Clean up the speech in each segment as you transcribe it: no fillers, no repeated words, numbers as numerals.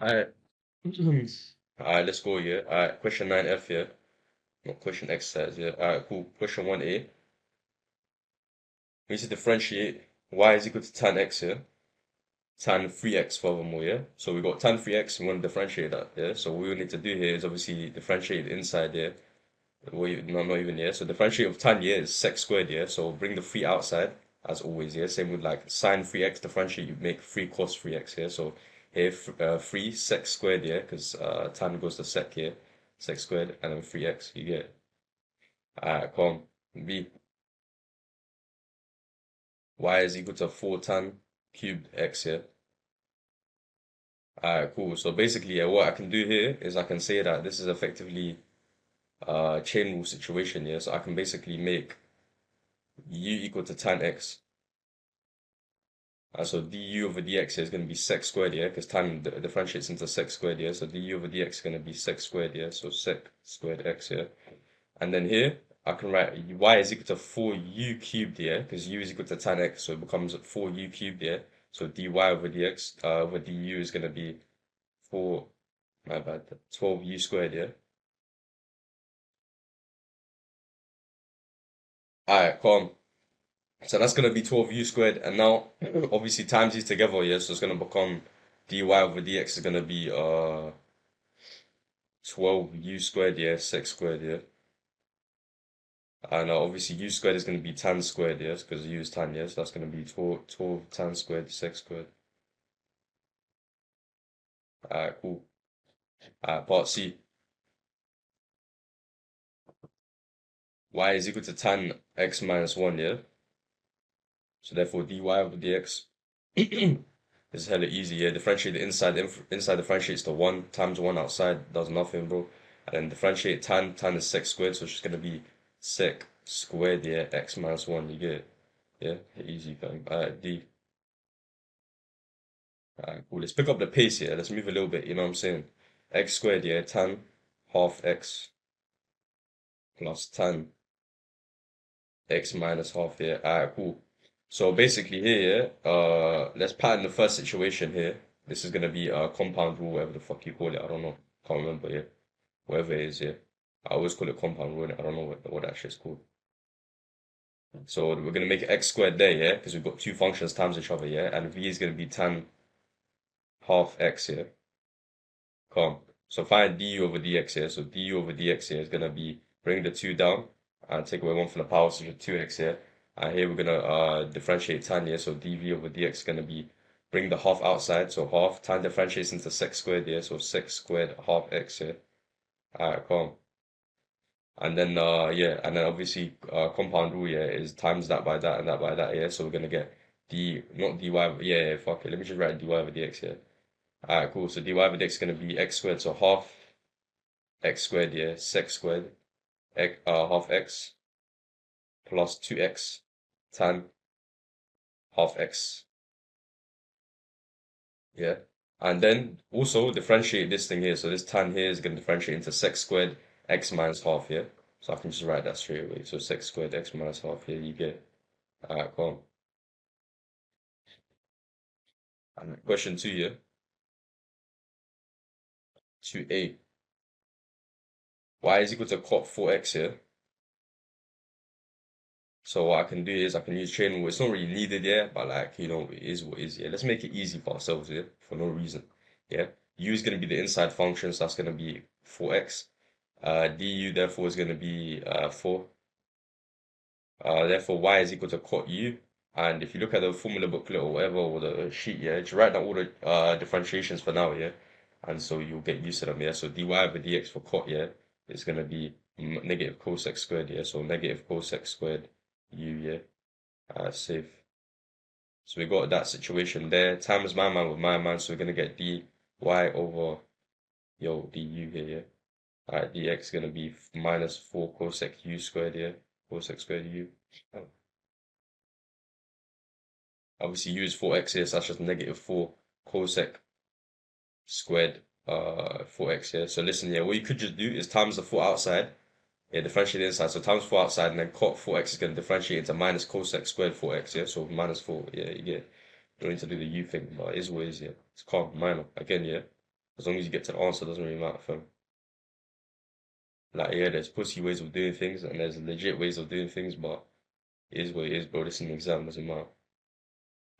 Alright. Alright, let's go, yeah. Alright, question 9F, yeah. Not question exercise, yeah. Alright, cool. Question 1A. We need to differentiate y is equal to tan x, yeah. Tan 3x furthermore, yeah. So we got tan 3x, we want to differentiate that, yeah. So what we need to do here is obviously differentiate the inside, yeah. Well, no, not even, yeah. So differentiate of tan, yeah, is sec squared, yeah. So bring the 3 outside, as always, yeah. Same with like sine 3x, differentiate, you make 3 cos 3x, yeah. So here, 3 sec squared, yeah, because tan goes to sec here, sec squared, and then 3x, you get. Alright, come. B, y is equal to 4 tan cubed x, yeah. Alright, cool. So basically, yeah, what I can do here is I can say that this is effectively chain rule situation, yeah. So I can basically make u equal to tan x. So du over dx is going to be sec squared, yeah, because tan differentiates into sec squared, yeah. So du over dx is going to be sec squared, yeah. So sec squared x, yeah. And then here, I can write y is equal to 4u cubed, yeah, because u is equal to tan x, so it becomes 4u cubed, yeah. So dy over dx over du is going to be 4, my bad, 12u squared, yeah. Alright, calm. So that's going to be 12u squared, and now obviously times these together, yeah, so it's going to become dy over dx is going to be 12u squared, yeah, sec squared, yeah. And obviously u squared is going to be tan squared, yes, because u is tan, yes. So that's going to be 12 tan squared, sec squared. Alright, cool. Part C. Y is equal to tan x minus 1, yeah? So therefore dy over dx is hella easy, yeah? Differentiate the inside, inside differentiates to 1 times 1 outside, does nothing, bro. And then differentiate tan is sec squared, so it's just going to be sec squared, yeah, x minus 1, you get it? Yeah, easy, fam. Alright, D. Alright, cool. Let's pick up the pace here. Let's move a little bit, you know what I'm saying? X squared, yeah, tan half x plus tan x minus half, yeah. Alright, cool. So basically here, let's pattern the first situation here. This is gonna be a compound rule, whatever the fuck you call it. I don't know. Can't remember, yeah. Whatever it is, yeah. I always call it compound rule. I don't know what that shit's called. So we're gonna make x squared there, yeah, because we've got two functions times each other, yeah, and v is gonna be tan half x, yeah. Calm. So find du over dx here. So du over dx here is gonna be bring the 2 down and take away 1 from the power, so you have 2x here. And here we're gonna differentiate tan here. So dv over dx is gonna be bring the half outside, so half. Tan differentiates into sec squared here, so sec squared half x here. Alright, calm. And then yeah, and then obviously compound rule here is times that by that and that by that, yeah. So we're gonna get d not dy, yeah, fuck it. Let me just write dy over dx here. Alright, cool. So dy over dx is going to be x squared. So half x squared, yeah, sec squared, half x plus 2x tan half x, yeah. And then also differentiate this thing here. So this tan here is going to differentiate into sec squared x minus half, yeah. So I can just write that straight away. So sec squared x minus half here, you get. Alright, come on. And question 2, yeah. 2a. Y is equal to cot 4x here. So what I can do is I can use chain rule. It's not really needed, yeah, but like, you know, it is what it is, yeah. Let's make it easy for ourselves here for no reason. Yeah. U is gonna be the inside function, so that's gonna be 4x. Du therefore is gonna be 4. Therefore y is equal to cot u. And if you look at the formula booklet or whatever, or the sheet, yeah, just write down all the differentiations for now, yeah. And so you'll get used to them, yeah. So dy over dx for cot, yeah, is gonna be negative cosec squared, yeah. So negative cosec squared u, yeah. Safe. So we got that situation there. Times my man with my man, so we're gonna get dy over du here, yeah. Alright, dx is gonna be minus 4 cosec u squared, yeah. Cosec squared u. Oh. Obviously u is 4x here, so that's just negative 4 cosec squared 4x, yeah. So listen here, what you could just do is times the 4 outside. Yeah, differentiate the inside. So times 4 outside, and then cot 4x is going to differentiate into minus cosec squared 4x, yeah? So minus 4, yeah, you get. You don't need to do the u thing, but it is what it is, yeah. It's calm, minor. Again, yeah. As long as you get to the answer, it doesn't really matter, fam. Like, yeah, there's pussy ways of doing things and there's legit ways of doing things, but it is what it is, bro. This is an exam, doesn't matter.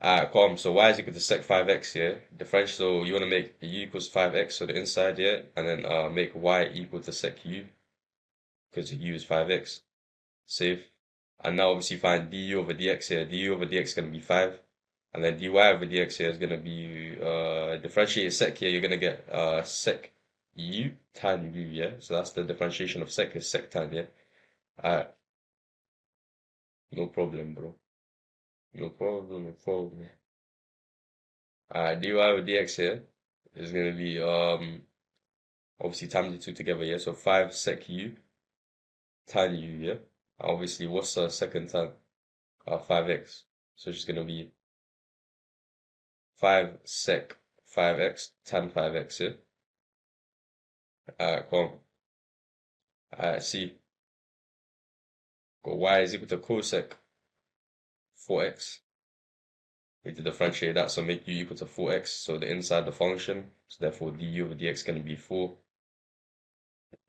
Alright, calm. So y is equal to sec 5x, yeah? Differential, so you want to make u equals 5x, so the inside, yeah? And then make y equal to sec u, because u is 5x. Save. And now obviously find du over dx here. Du over dx is going to be 5. And then dy over dx here is going to be, differentiate sec here, you're going to get sec u tan u, yeah? So that's the differentiation of sec is sec tan, yeah? Alright, no problem, bro. No problem, no problem. Dy over dx here is going to be, obviously times the two together, yeah? So 5 sec u tan u, yeah? Obviously, what's the second tan? 5x. So it's just going to be 5 sec 5x tan 5x, yeah? Cool. See, got y is equal to cosec 4x. We need to differentiate that, so make u equal to 4x. So the inside the function, so therefore du over dx is going to be 4.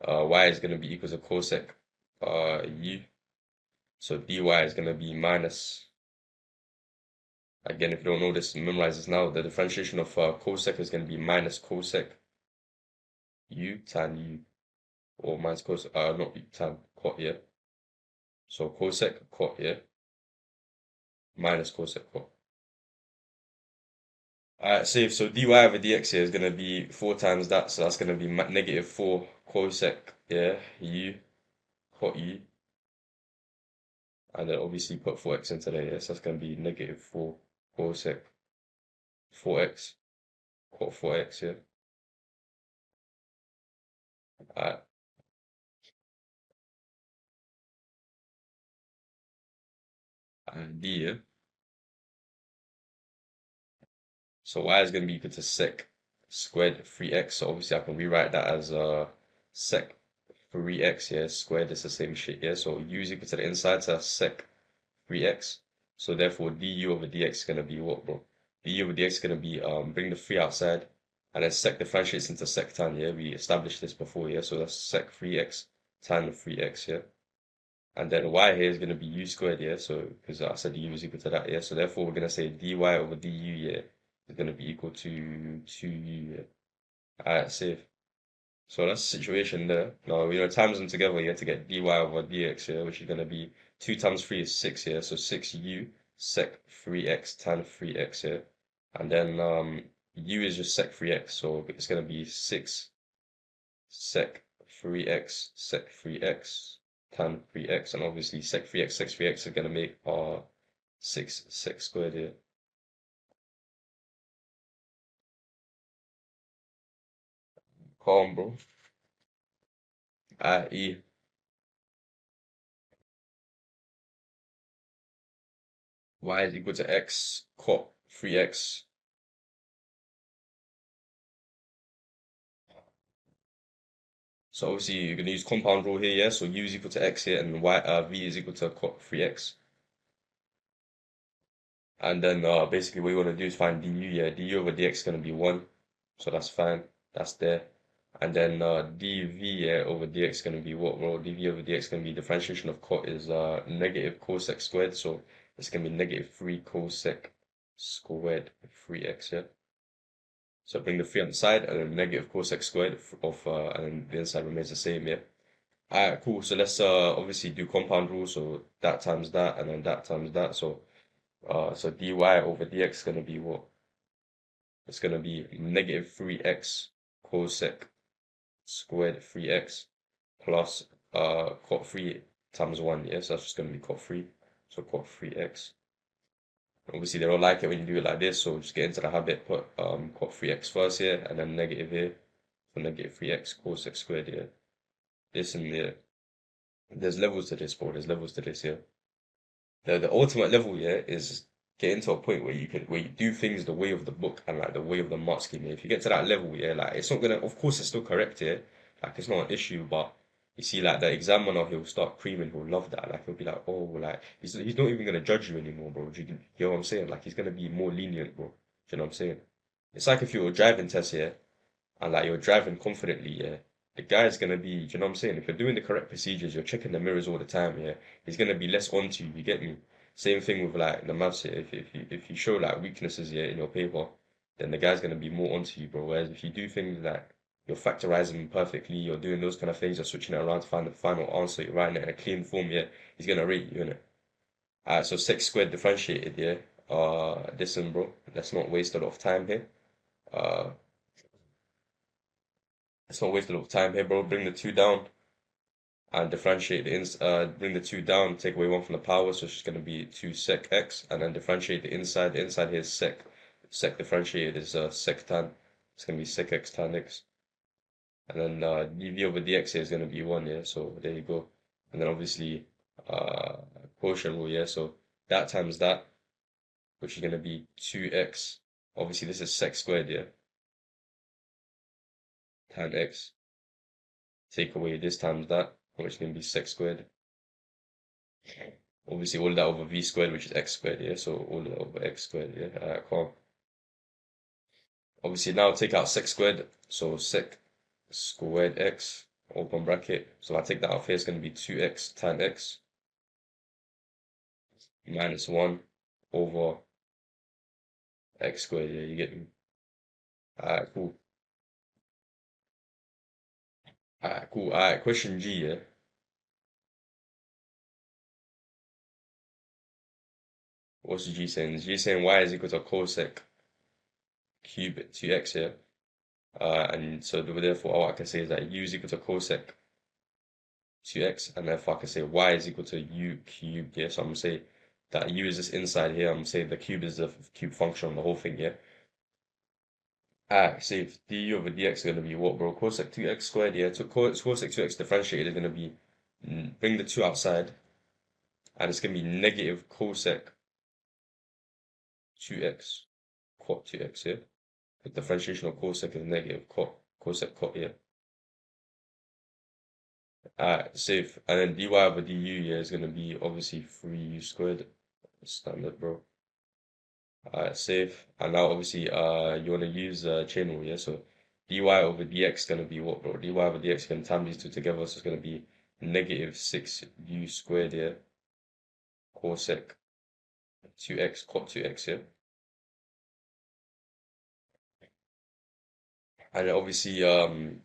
Y is going to be equal to cosec u. So dy is going to be minus. Again, if you don't know this, memorize this now. The differentiation of cosec is going to be minus cosec u tan u. Or minus cosec, not tan, cot, yeah? So cosec cot, yeah? Minus cosec cot. Alright, save. So dy over dx here is going to be 4 times that. So that's going to be negative 4 cosec, yeah? U, cot u. And then obviously put 4x into there, yeah? So that's going to be negative 4 cosec 4x, cot 4x, yeah? Alright, and d, yeah? So y is going to be equal to sec squared 3x. So obviously I can rewrite that as sec 3x, yeah, squared is the same shit, yeah. So u is equal to the inside, so that's sec 3x. So therefore du over dx is going to be what, bro? Du over dx is going to be, bring the 3 outside, and then sec differentiates into sec tan, yeah? We established this before, yeah? So that's sec 3x tan 3x, yeah? And then y here is going to be u squared, yeah? So, because I said u is equal to that, yeah? So therefore we're going to say dy over du, yeah, is going to be equal to 2u, yeah? Alright, safe. So that's the situation there. Now, times them together, you have to get dy over dx here, which is going to be 2 times 3 is 6 here. So 6u sec 3x tan 3x here. And then u is just sec 3x. So it's going to be 6 sec 3x sec 3x tan 3x. And obviously sec 3x are going to make 6 sec squared here. Calm, bro. I.e. y is equal to x cot 3x. So obviously you're going to use compound rule here, yeah? So u is equal to x here and v is equal to cot 3x. And then basically what you want to do is find du, yeah? Du over dx is going to be 1. So that's fine. That's there. And then dv, yeah, over dx is going to be what, bro? Dv over dx is going to be differentiation of cot is negative cosec squared. So it's going to be negative 3 cosec squared 3x, yeah? So bring the 3 on the side and then negative cosec squared of, and then the inside remains the same, yeah? Alright, cool. So let's obviously do compound rule. So that times that and then that times that. So dy over dx is gonna be what? It's gonna be negative 3x cosec squared 3x plus cot 3 times 1. Yes, that's just gonna be cot 3. So cot 3x. Obviously they don't like it when you do it like this, so just get into the habit, put cot 3x first here and then negative here. So negative 3x cosec squared here. This and there. There's levels to this, bro. There's levels to this here. The ultimate level, yeah, is getting to a point where you do things the way of the book and like the way of the mark scheme. If you get to that level, yeah, like it's not gonna. Of course, it's still correct, yeah. Like it's not an issue, but you see, like the examiner, he'll start creaming. He'll love that. Like he'll be like, oh, like he's not even gonna judge you anymore, bro. You know what I'm saying? Like he's gonna be more lenient, bro. Do you know what I'm saying? It's like if you were a driving test, yeah, and like you're driving confidently, yeah, the guy's gonna be, you know what I'm saying? If you're doing the correct procedures, you're checking the mirrors all the time, yeah, he's gonna be less onto you. You get me? Same thing with like the maths here. If you show like weaknesses here in your paper, then the guy's gonna be more onto you, bro. Whereas if you do things like you're factorizing perfectly, you're doing those kind of things, you're switching it around to find the final answer, you're writing it in a clean form, yeah, he's gonna rate you, innit? Alright, so sec squared differentiated, yeah. Listen, bro, let's not waste a lot of time here. Uh, let's not waste a lot of time here, bro. Bring the two down and differentiate the bring the two down, take away one from the power, so it's just gonna be 2 sec x, and then differentiate the inside. The inside here is sec differentiated is sec tan. It's gonna be sec x tan x. And then dv over dx here is gonna be 1, yeah. So there you go. And then obviously quotient rule, yeah. So that times that, which is gonna be 2x. Obviously this is sec squared, yeah. Tan x. Take away this times that, which is gonna be sec squared. Obviously all of that over v squared, which is x squared, yeah? So all of that over x squared, yeah? Calm. Obviously now take out sec squared, so sec squared x, open bracket. So I take that off here, it's going to be 2x tan x minus 1 over x squared, yeah? You get me? Alright, cool. Alright, cool. Alright, question G, yeah? What's the G saying? G saying y is equal to cosec cube 2x, yeah? And so therefore all I can say is that u is equal to cosec 2x, and therefore I can say y is equal to u cubed, yeah? So I'm going to say that u is just inside here. I'm going to say the cube is the cube function on the whole thing, yeah? So if du over dx is going to be what, bro? Cosec 2x squared, yeah? So cosec 2x differentiated is going to be, bring the 2 outside, and it's going to be negative cosec 2x cot 2x, yeah? The differentiation of cosec is negative cosec cot, yeah? Safe. And then dy over du, yeah, is going to be obviously 3u squared. Standard, bro. Safe. And now obviously you want to use chain rule, yeah? So dy over dx is going to be what, bro? Dy over dx is going to time these two together, so it's going to be negative 6u squared, yeah? Cosec 2x cot 2x, yeah? And then obviously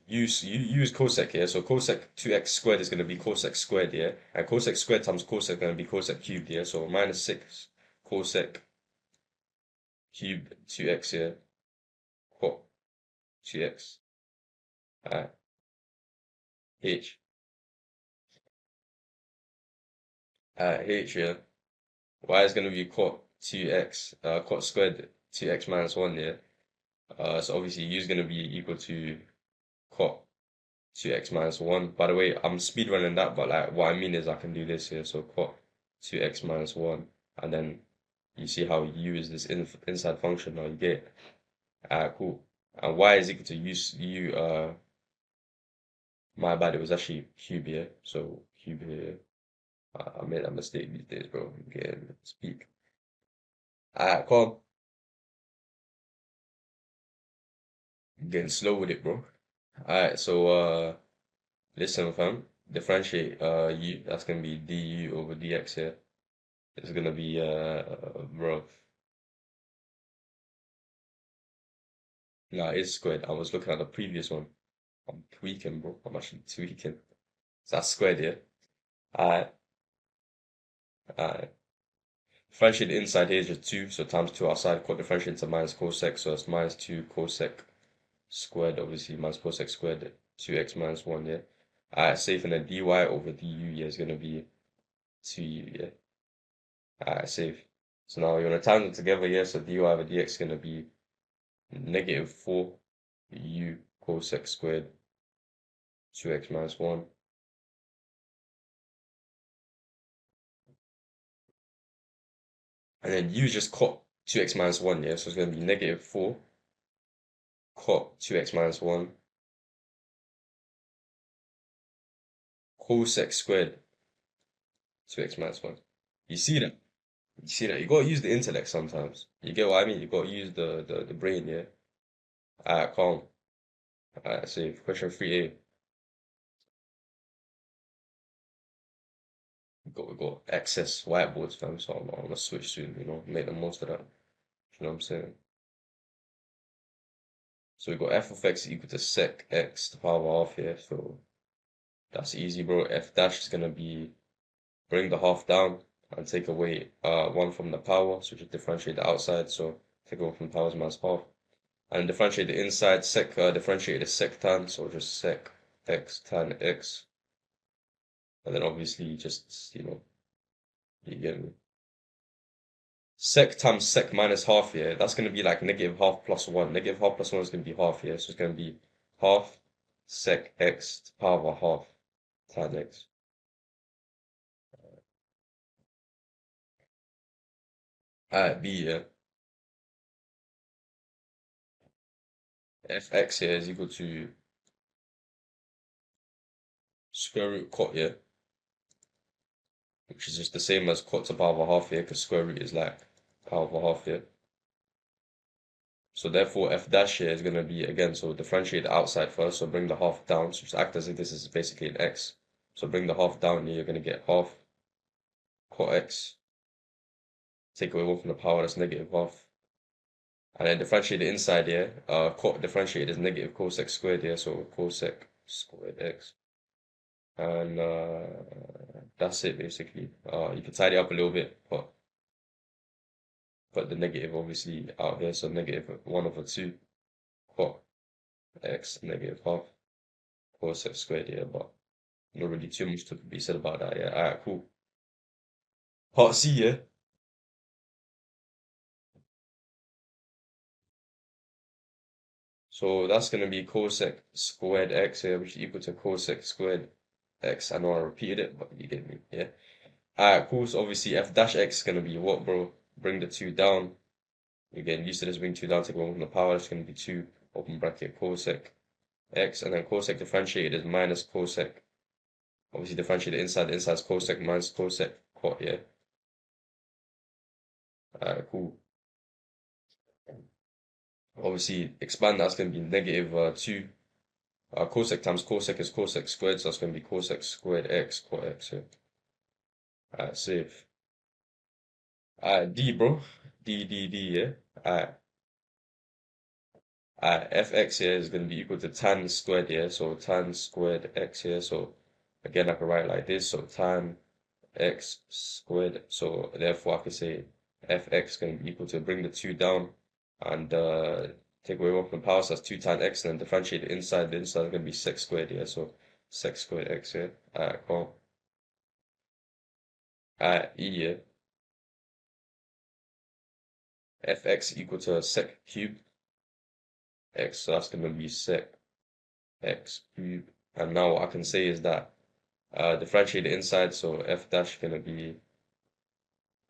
use cosec here. So cosec 2x squared is going to be cosec squared, yeah? And cosec squared times cosec is going to be cosec cubed, yeah? So minus 6 cosec cube 2x, yeah? Cot 2x. H. H, yeah? Y is going to be cot 2x, cot squared 2x minus 1, yeah? So obviously U is going to be equal to cot 2x minus 1. By the way, I'm speedrunning that, but like what I mean is I can do this here. So cot 2x minus 1, and then you see how U is this inside function now, you get it? Cool. And Y is equal to my bad, it was actually cube here. So cube here. I made that mistake these days, bro. Again, speak. Calm. I'm getting slow with it, bro. Alright, so listen, fam. Differentiate u. That's gonna be du over dx here. It's gonna be bro. Nah, it's squared. I was looking at the previous one. I'm tweaking, bro. I'm actually tweaking. So that's squared here. Alright, alright. Differentiate inside here is just 2, so times 2 outside. Quad differentiate into minus cosec, so it's minus 2 cosec squared, obviously, minus cosec squared, 2x minus 1, yeah? Safe, and then dy over du, yeah, is going to be 2u, yeah? Safe. So now you want to time them together, yeah? So dy over dx is going to be negative 4u cosec squared, 2x minus 1. And then u is just cot 2x minus 1, yeah? So it's going to be negative 4 cot 2x minus 1 cosec squared 2x minus 1. You see that? You see that? You gotta use the intellect sometimes. You get what I mean? You gotta use the brain, yeah? Calm. Alright, so question 3a. We got excess whiteboards, fam, so I'm gonna switch soon, make the most of that. You know what I'm saying? So we got f of x equal to sec x to the power of half here, so that's easy, bro. F dash is gonna be bring the half down and take away 1 from the power, so just differentiate the outside, so take away from the powers minus half. And differentiate the inside, differentiate the sec tan, so just sec x tan x. And then obviously just, you get me. Sec times sec minus half here, that's going to be like negative half plus 1. Negative half plus 1 is going to be half here, so it's going to be half sec x to the power of half tan x. Alright, b here. Fx here is equal to square root cot here, which is just the same as cot to the power of half here, because square root is like power of half here. So therefore f dash here is going to be, again, so differentiate the outside first, so bring the half down, so just act as if this is basically an x. So bring the half down here, you're going to get half cot x, take away 1 from the power, that's negative half. And then differentiate the inside here, cot differentiate is negative cosec squared here, so cosec squared x. And that's it basically. You can tidy up a little bit, but put the negative obviously out here, so negative 1 over 2 cot x negative half cosec squared here, but not really too much to be said about that. Yeah, alright, cool. Part C, yeah. So that's gonna be cosec squared x here, which is equal to cosec squared x. I know I repeated it, but you get me, yeah. Alright, cool. So obviously f dash x is gonna be what, bro? Bring the 2 down. Again, used to this, bring 2 down, take 1 from the power. It's gonna be 2 open bracket cosec x, and then cosec differentiated is minus cosec. Obviously differentiate the inside is cosec minus cosec cot, yeah. Alright, cool. Obviously expand that's gonna be negative 2. Cosec times cosec is cosec squared, so that's gonna be cosec squared x cot x, yeah. Alright, save. Alright, D, bro. D, yeah. Alright. Fx here is going to be equal to tan squared here, so tan squared x here. So again, I can write it like this, so tan x squared. So therefore, I can say fx is going to be equal to bring the 2 down and take away 1 from the power, so that's 2 tan x, and then differentiate the inside. The inside is going to be sec squared here, so sec squared x here. Alright, cool. E here. Fx equal to sec cubed x, so that's going to be sec x cubed. And now what I can say is that differentiate the inside, so f dash is going to be,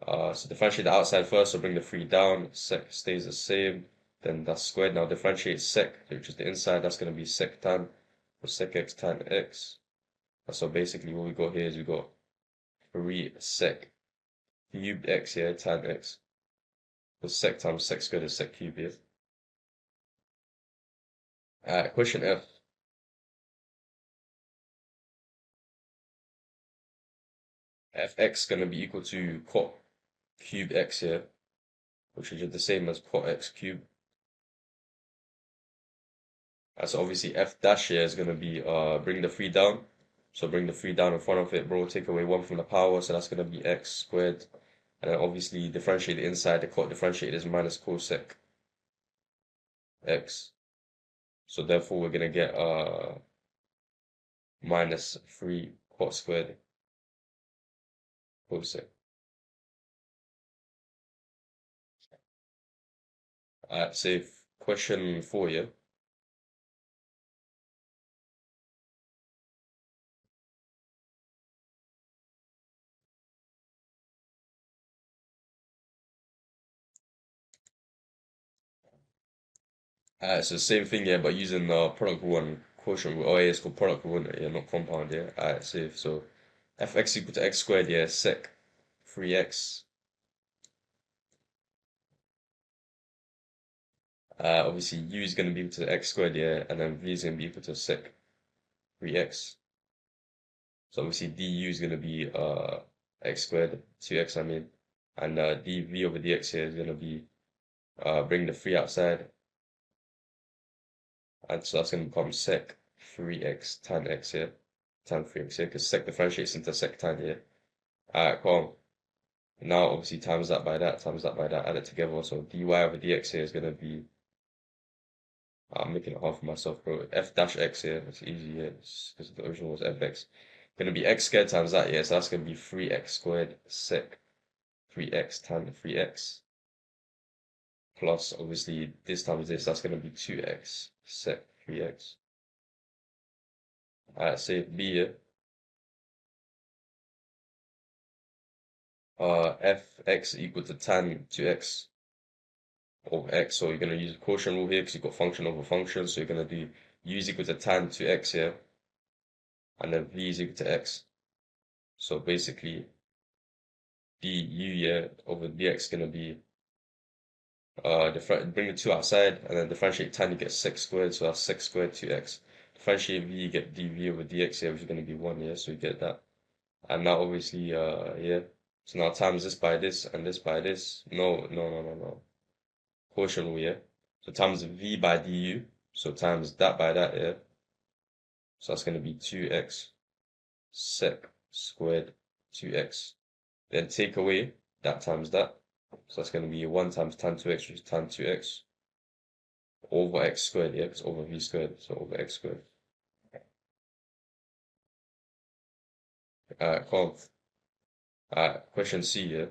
so differentiate the outside first, so bring the 3 down, sec stays the same, then that's squared. Now differentiate sec, which is the inside, that's going to be sec tan, or sec x tan x. So basically what we got here is we got 3 sec cubed x here, tan x. So sec times sec squared is sec cubed here. Question F. Fx going to be equal to cot cubed x here, which is the same as cot x cubed. So obviously f dash here is going to be bring the 3 down. So bring the 3 down in front of it, bro. Take away 1 from the power, so that's going to be x squared. And then obviously differentiate the inside. The cot differentiated is minus cosec x. So therefore we're going to get minus 3 cot squared cosec. So question 4, yeah. So same thing, yeah, but using product rule and quotient rule. Oh, yeah, it's called product rule, yeah, not compound, yeah. So fx equal to x squared, yeah, sec 3x. Obviously u is going to be equal to x squared, yeah, and then v is going to be equal to sec 3x. So obviously du is going to be x squared, 2x I mean, and dv over dx here is going to be bring the 3 outside, and so that's going to become sec 3x tan x here, tan 3x here, because sec differentiates into sec tan here. Alright, cool. Now obviously times that by that, add it together. So dy over dx here is going to be, I'm making it hard for myself, bro. F dash x here, it's easy here, because the original was fx. Going to be x squared times that, yeah, so that's going to be 3x squared sec 3x tan 3x. Plus, obviously, this times this, that's going to be 2x sec 3x. Alright, say b here. Fx equal to tan 2x over x. So you're going to use the quotient rule here because you've got function over function. So you're going to do u is equal to tan 2x here. And then v is equal to x. So basically, du here over dx is going to be, bring the 2 outside and then differentiate tan, you get sec squared. So that's sec squared 2x. Differentiate v, you get dv over dx here, which is going to be 1 here. So you get that. And now obviously, yeah. So now times this by this and this by this. No. Quotient rule, yeah. So times v by du. So times that by that, yeah. So that's going to be 2x sec squared 2x. Then take away that times that. So that's going to be 1 times tan 2x, which is tan 2x. Over x squared, yeah, it's over v squared. So over x squared. Cool. Question C, yeah.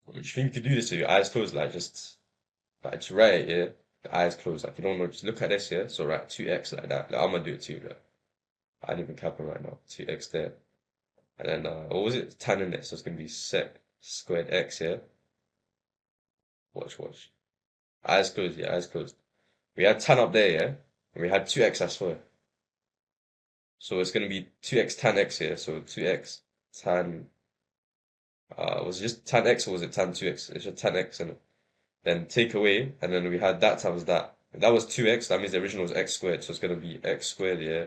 Which you think you could do this with your eyes closed, like just like to write it, yeah. The eyes closed, like you don't know, just look at this, yeah. So write 2x like that. Like, I'm gonna do it too, like I didn't even cap it right now. 2x there. And then what was it? Tan in it, so it's gonna be sec squared x, yeah. Watch. Eyes closed, yeah, eyes closed. We had tan up there, yeah. And we had 2x, I swear. So it's gonna be 2x tan x here. So 2x tan was it just tan x or was it tan 2x? It's just tan x and then take away, and then we had that times that. If that was 2x, that means the original was x squared, so it's gonna be x squared, yeah.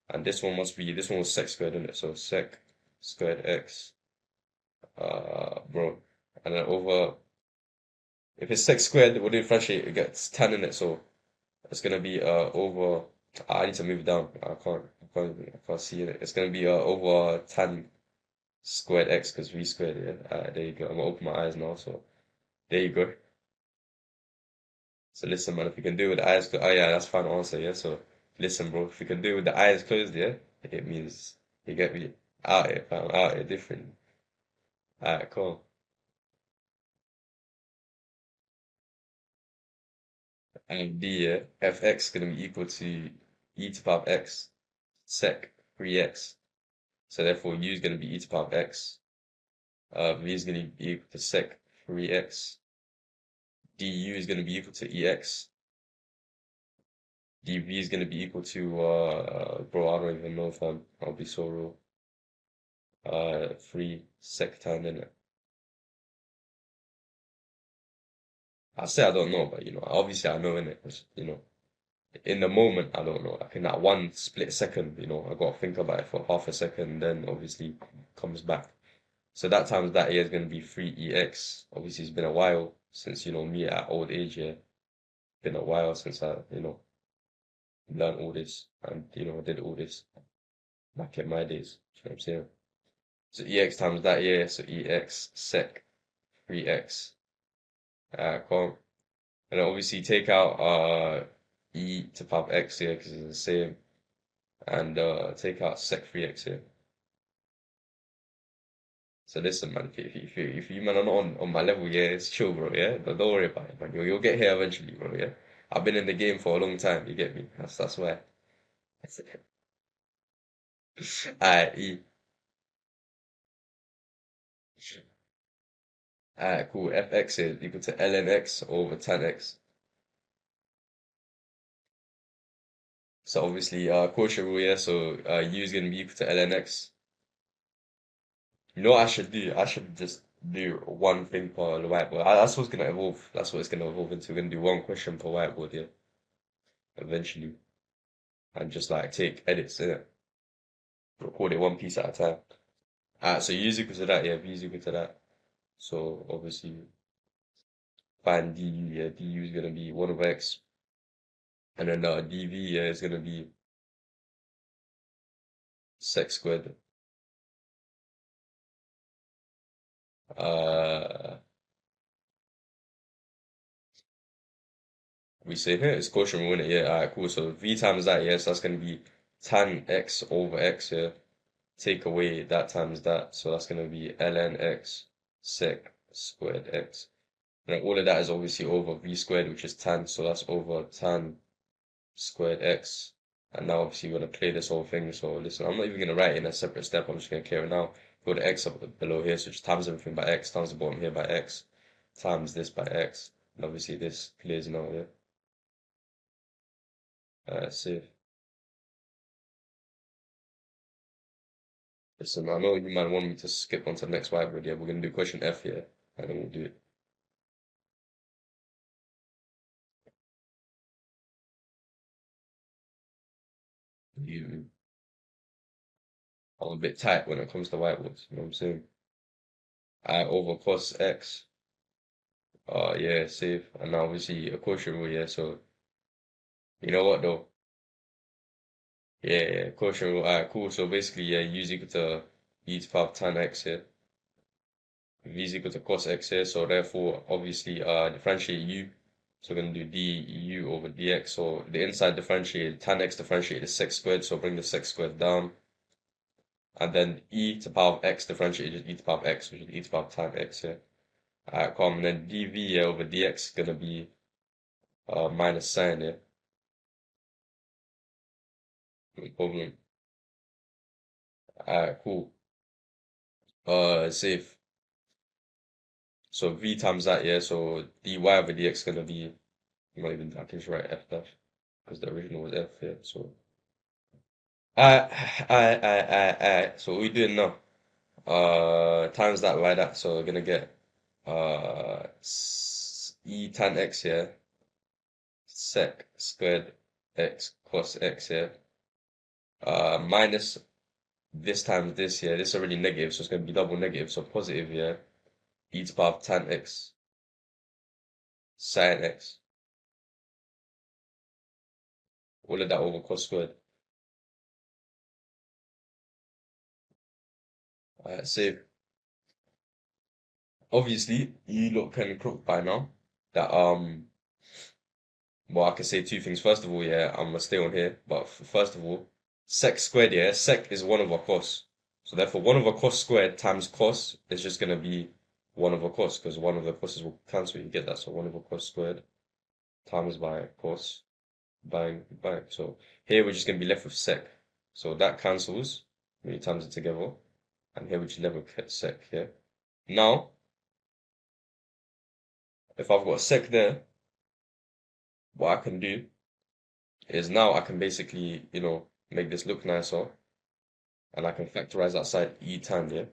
And this one must be, this one was sec squared, isn't it? So sec squared x, bro. And then over, if it's sec squared, we'll differentiate, it gets tan in it, so it's gonna be over, I need to move it down. I can't see it. It's gonna be over tan squared x, because v squared, yeah. There you go. I'm gonna open my eyes now, so there you go. So listen, man, if you can do it with the eyes closed, oh yeah, that's final answer, yeah. So listen, bro, if you can do it with the eyes closed, yeah, it means you get me out here, fam, out here, different. Alright, cool. And D, yeah, fx gonna be equal to e to the power of x sec 3x. So therefore, u is gonna be e to the power of x. V is gonna be equal to sec 3x. Du is gonna be equal to ex. dv is gonna be equal to bro, I don't even know, fam. I'll be so real. 3 sec tan in it. I say I don't know, but obviously I know in it. In the moment I don't know. Like in that one split second, I got to think about it for half a second, then obviously comes back. So that times that year is going to be 3ex. Obviously, it's been a while since me at old age. Yeah, been a while since I learned all this and did all this back in my days. You know what I'm saying? So ex times that year, so ex sec 3x. Cool. And then obviously take out e to the power of x here because it's the same, and take out sec 3x here. So listen, man, if you man are not on my level, yeah, it's chill, bro, yeah. Don't worry about it, man. You'll get here eventually, bro, yeah. I've been in the game for a long time, you get me? That's why. Alright, E. Alright, cool. Fx is equal to ln x over tan x. So obviously, quotient rule, yeah, so u is going to be equal to ln x. You know what I should do? I should just do one thing per the whiteboard. That's what's going to evolve. That's what it's going to evolve into. We're going to do one question per whiteboard, yeah, eventually. And just like take edits in it. Record it one piece at a time. So u is equal to that, yeah, v is equal to that. So obviously, find du, yeah, du is going to be 1 over x. And then dv, yeah, is going to be sec squared. Uh, we say here it's quotient rule, innit? Yeah, alright, cool. So v times that, yes, that's going to be tan x over x, yeah. Take away that times that, so that's going to be ln x sec squared x. And all of that is obviously over v squared, which is tan, so that's over tan squared x. And now obviously we're going to clear this whole thing. So listen, I'm not even going to write it in a separate step. I'm just going to clear it now. Go to x up below here, so just times everything by x, times the bottom here by x, times this by x. And obviously this clears now, yeah. Save. Listen, I know you might want me to skip on to the next whiteboard. Yeah, we're going to do question F here, and then we'll do it. You, I'm a bit tight when it comes to whiteboards, you know what I'm saying? I over cos x. Yeah, save. And now obviously a quotient rule, yeah. So you know what though? Yeah, yeah, quotient rule. Alright, cool. So basically, yeah, u is equal to e to the power of tan x here. V is equal to cos x here. So therefore, obviously, differentiate u. So we're gonna do du over dx. So the inside differentiate, tan x differentiate is sec squared. So bring the sec squared down. And then e to the power of x differentiate is just e to the power of x, which is e to the power of tan x here. Alright, cool. And then dv yeah, over dx is gonna be minus sine here. Equivalent. Alright, cool. Safe. So v times that, yeah. So dy over dx is gonna be, I'm not even, I can just write f dash because the original was f here. So so what we doing now? Times that by that. So we're gonna get e tan x here, sec squared x cos x here, minus this times this here. This is already negative, so it's gonna be double negative. So positive here, e to the power of tan x sin x. All of that over cos squared. So obviously you lot can cook by now that well I can say two things. First of all, yeah, I'm gonna stay on here, but first of all, sec squared, yeah, sec is 1 over cos. So therefore 1 over cos squared times cos is just gonna be 1 over cos because 1 of the cos's will cancel, you get that. So 1 over cos squared times by cos, bang, bang. So here we're just gonna be left with sec. So that cancels when you times it together. And here we just level sec here. Now, if I've got sec there, what I can do is now I can basically, make this look nicer and I can factorize outside E tan, yeah?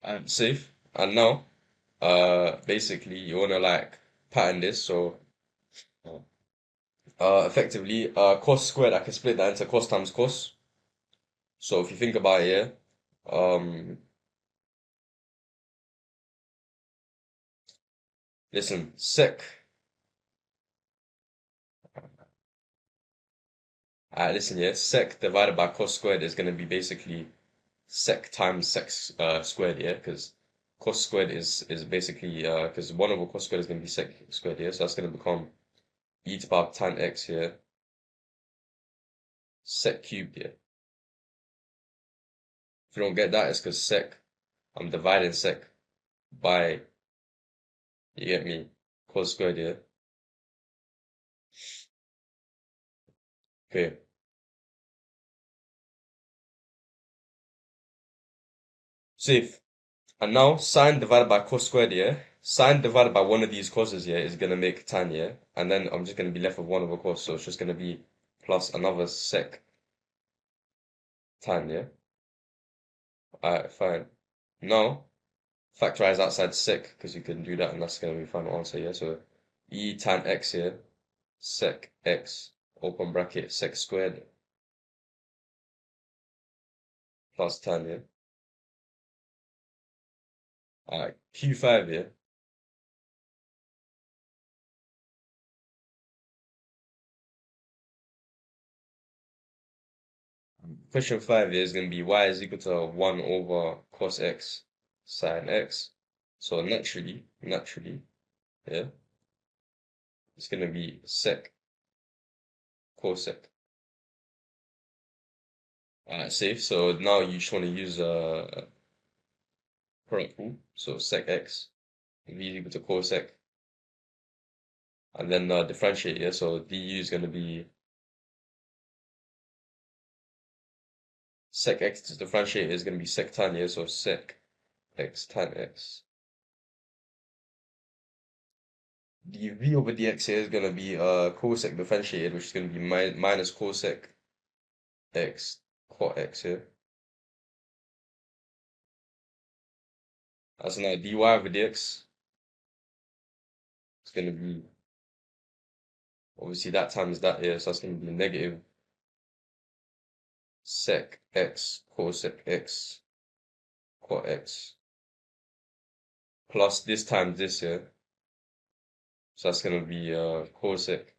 And safe. And now, basically you wanna like pattern this, so effectively, cos squared, I can split that into cos times cos. So if you think about it, yeah, listen, listen, yeah, sec divided by cos squared is gonna be basically sec times sec squared, yeah, because cos squared is basically because 1 over cos squared is going to be sec squared, yeah, so that's going to become e to the power of tan x here, sec cubed, yeah. If you don't get that, it's because sec, I'm dividing sec by, you get me, cos squared, yeah? Okay, safe. And now sine divided by cos squared, yeah? Sine divided by one of these causes, yeah, is gonna make tan, yeah? And then I'm just gonna be left with 1 over cos, so it's just gonna be plus another sec tan, yeah? Alright, fine. Now, factorize outside sec, because you can do that, and that's gonna be the final answer, yeah? So e tan x here, sec x, open bracket, sec squared, plus tan, yeah? Alright, Q5, yeah? Question 5 is going to be y is equal to 1 over cos x sine x. So naturally, yeah, it's going to be sec cosec. Alright, safe. So now you just want to use product rule. So sec x, v is equal to cosec. And then differentiate, yeah. So du is going to be sec x to differentiate is going to be sec tan, yeah. So sec x tan x. dv over dx here is going to be cosec differentiated, which is going to be minus cosec x cot x here. That's now dy over dx. It's going to be, obviously, that times that here, so that's going to be negative sec x cosec x cot x plus this times this here. So that's going to be cosec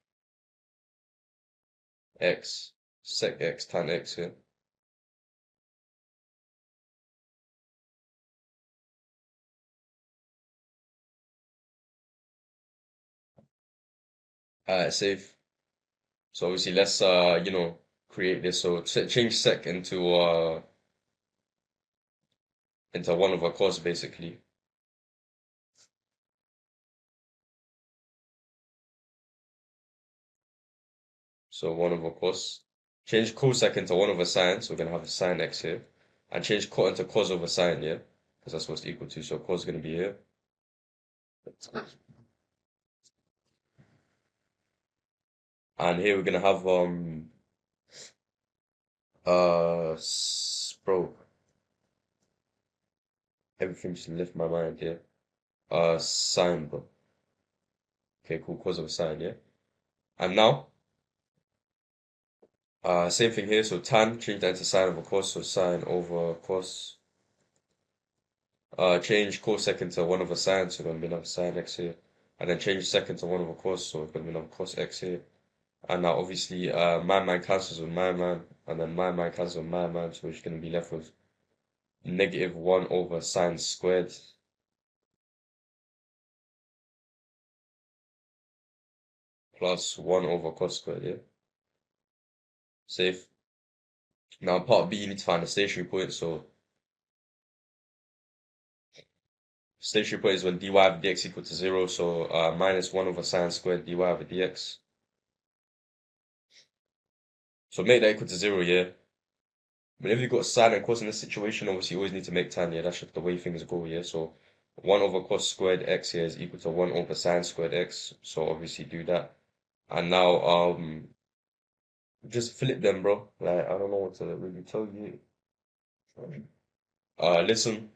x sec x tan x here. Safe. So obviously, let's create this. So change sec into 1 over cos basically. So 1 over cos. Change cosec into 1 over sine, so we're going to have a sine x here. And change cot into cos over sine, yeah? Because that's what it's equal to. So cos is going to be here. And here we're going to have, bro, everything just left my mind here. Sine, bro. Okay, cool, cos over sine, yeah? And now, same thing here. So tan, change that into sine over cos. So sine over cos. Change cosec into 1 over sine, so we're going to be another sine x here. And then change sec into 1 over cos, so we're going to be another cos x here. And now obviously my cancels with my man, and then my cancels with my man, so we're just going to be left with negative 1 over sine squared plus 1 over cos squared, yeah? Safe. Now part B, you need to find the stationary point, so stationary point is when dy over dx equal to 0, so minus 1 over sine squared dy over dx. So make that equal to 0, yeah? Whenever you've got sine and cos in this situation, obviously you always need to make tan, yeah? That's just the way things go, yeah? So 1 over cos squared x here is equal to 1 over sine squared x, so obviously do that. And now just flip them, bro. Like, I don't know what to really tell you. Listen,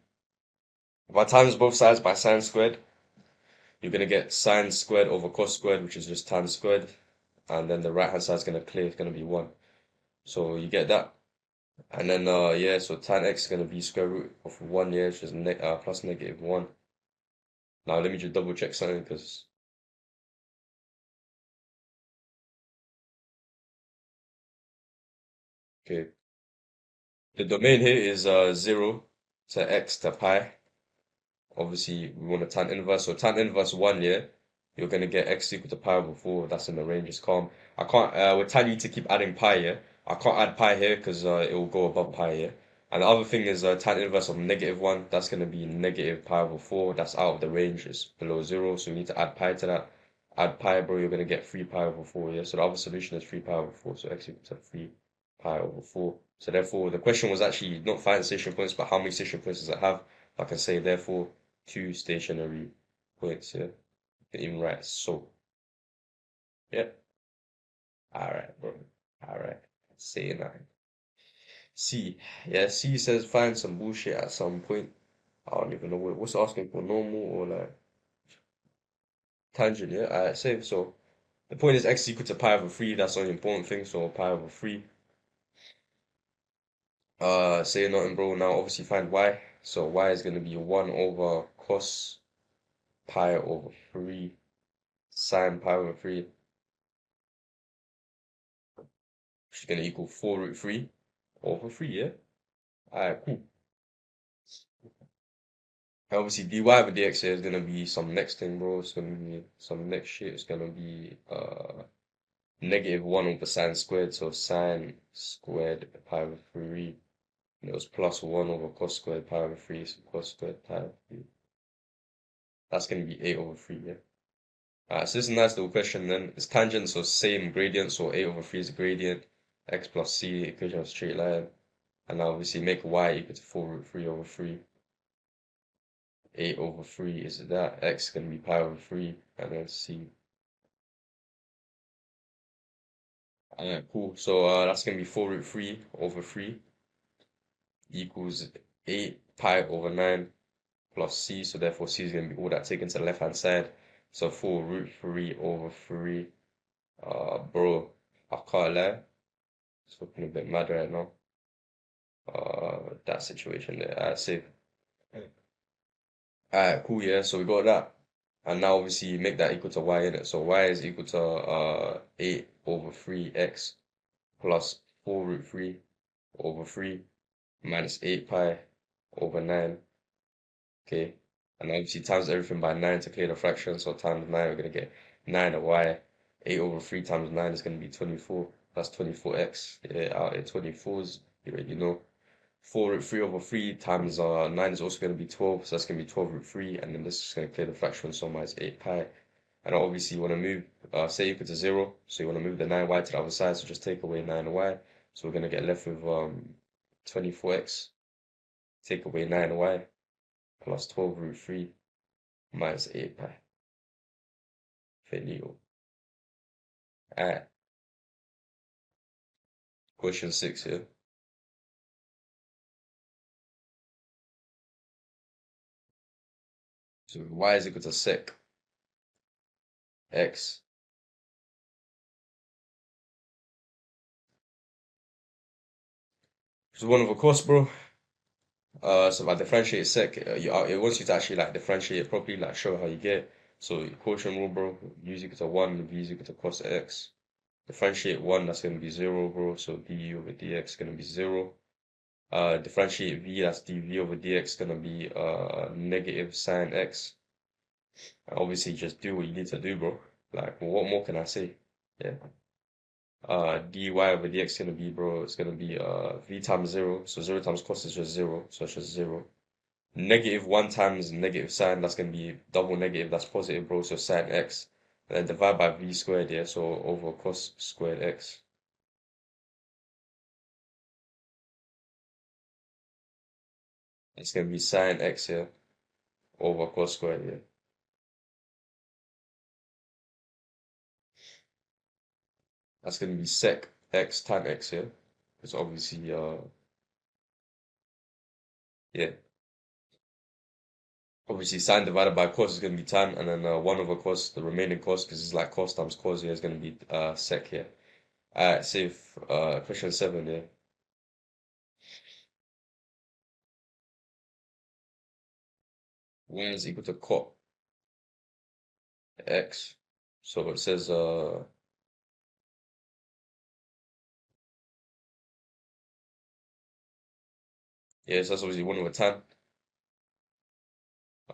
if I times both sides by sine squared, you're gonna get sine squared over cos squared, which is just tan squared, and then the right hand side is gonna clear, it's gonna be 1. So you get that. And then yeah, so tan x is gonna be square root of 1, yeah, which is plus negative 1. Now let me just double check something because okay. The domain here is 0 to x to pi. Obviously, we want a tan inverse. So tan inverse 1, yeah, you're going to get x equal to pi over 4. That's in the range. It's calm. I can't, we're telling you to keep adding pi, yeah? I can't add pi here because it will go above pi, yeah? And the other thing is tan inverse of -1. That's going to be negative pi over 4. That's out of the range. It's below 0. So we need to add pi to that. Add pi, bro, you're going to get 3 pi over 4. Yeah. So the other solution is 3 pi over 4. So x equals to 3 pi over 4. So therefore, the question was actually not find station points, but how many station points does it have? I can say, therefore, 2 stationary points. Yeah. You can even write so. Yeah. All right, bro. All right. Say 9. C. Yeah, C says find some bullshit at some point. I don't even know what's asking for, normal or like tangent, yeah? Alright, save. So the point is x is equal to pi over 3. That's the only important thing. So pi over 3. Say nothing, bro. Now obviously find y. So y is going to be 1 over cos pi over 3 sine pi over 3, which is going to equal 4 root 3 over 3, yeah? Alright, cool. And obviously dy over dx here is going to be some next thing, bro. It's going to be some next shit. It's going to be -1 over sine squared. So sine squared pi over 3. And it was plus 1 over cos squared pi over 3. So cos squared pi over 3. That's going to be 8 over 3, yeah? Alright, so this is a nice little question then. It's tangent, so same gradient. So 8 over 3 is a gradient. X plus c, equation of a straight line. And now obviously make y equal to 4 root 3 over 3. 8 over 3 is that. X is going to be pi over 3. And then c. Alright, cool. So that's going to be 4 root 3 over 3 equals 8 pi over 9 plus c. So therefore c is going to be all that taken to the left hand side. So 4 root 3 over 3. Bro, I can't lie. It's looking a bit mad right now. That situation there. Alright, save. Alright, cool, yeah. So we got that. And now obviously make that equal to y in it. So y is equal to 8 over 3x plus 4 root 3 over 3 minus 8 pi over 9. Okay. And obviously times everything by 9 to clear the fraction. So times 9, we're going to get 9 of y. 8 over 3 times 9 is going to be 24. That's 24x. Yeah, out here, 24s. You already know. 4 root 3 over 3 times 9 is also going to be 12. So that's going to be 12 root 3. And then this is going to clear the fraction. So minus 8 pi. And obviously you want to move, say equal to 0. So you want to move the 9y to the other side. So just take away 9y. So we're going to get left with 24x. Take away 9y plus 12 root 3 minus 8 pi. Finito. Alright, question 6 here. So y is equal to sec x. Which is 1 over cos, bro. So if I differentiate sec, it wants you to actually like differentiate it properly, like show how you get it. So quotient rule, bro, u is equal to 1, v is equal to cos x. Differentiate 1, that's going to be 0, bro. So du over dx is going to be 0. Differentiate v, that's dv over dx, going to be negative sine x. And obviously, just do what you need to do, bro. Like, what more can I say? Yeah. Dy over dx is going to be, bro, it's going to be v times 0. So 0 times cos is just 0. So it's just 0. Negative 1 times negative sine, that's going to be double negative. That's positive, bro. So sine x. And then divide by v squared, yeah. So over cos squared x. It's going to be sine x here over cos squared, yeah. That's going to be sec x tan x here. It's obviously, yeah. Obviously, sine divided by cos is going to be tan, and then 1 over cos, the remaining cos, because it's like cos times cos here, is going to be sec here. Alright, save question 7 here. Y is equal to cot x. So it says, yeah, so that's obviously 1 over tan.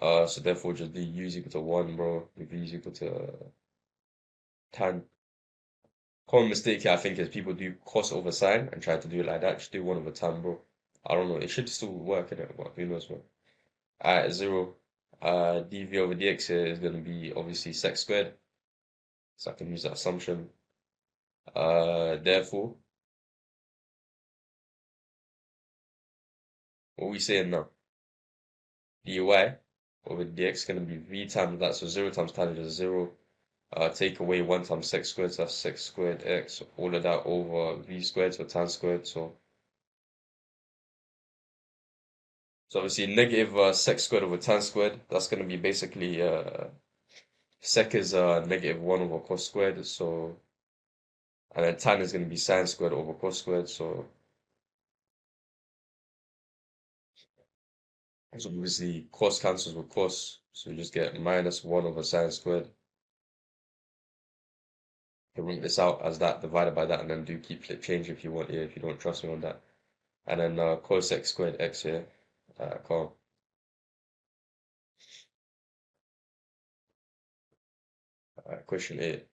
So therefore, just do u is equal to 1, bro. V is equal to tan. Common mistake here, I think, is people do cos over sine and try to do it like that. Just do 1 over tan, bro. I don't know. It should still work in it, but who knows, man. At 0, dv over dx here is going to be obviously sec squared. So I can use that assumption. Therefore, what are we saying now? dy over dx is going to be v times that. So 0 times tan is just 0. Take away 1 times sec squared, so that's sec squared x. All of that over v squared, so tan squared. So obviously negative sec squared over tan squared. That's going to be basically sec is negative 1 over cos squared. So and then tan is going to be sine squared over cos squared. So obviously cos cancels with cos. So you just get minus 1 over sine squared. You can write this out as that divided by that, and then do keep flip change if you want here, if you don't trust me on that. And then cos x squared x here. Calm. Question 8.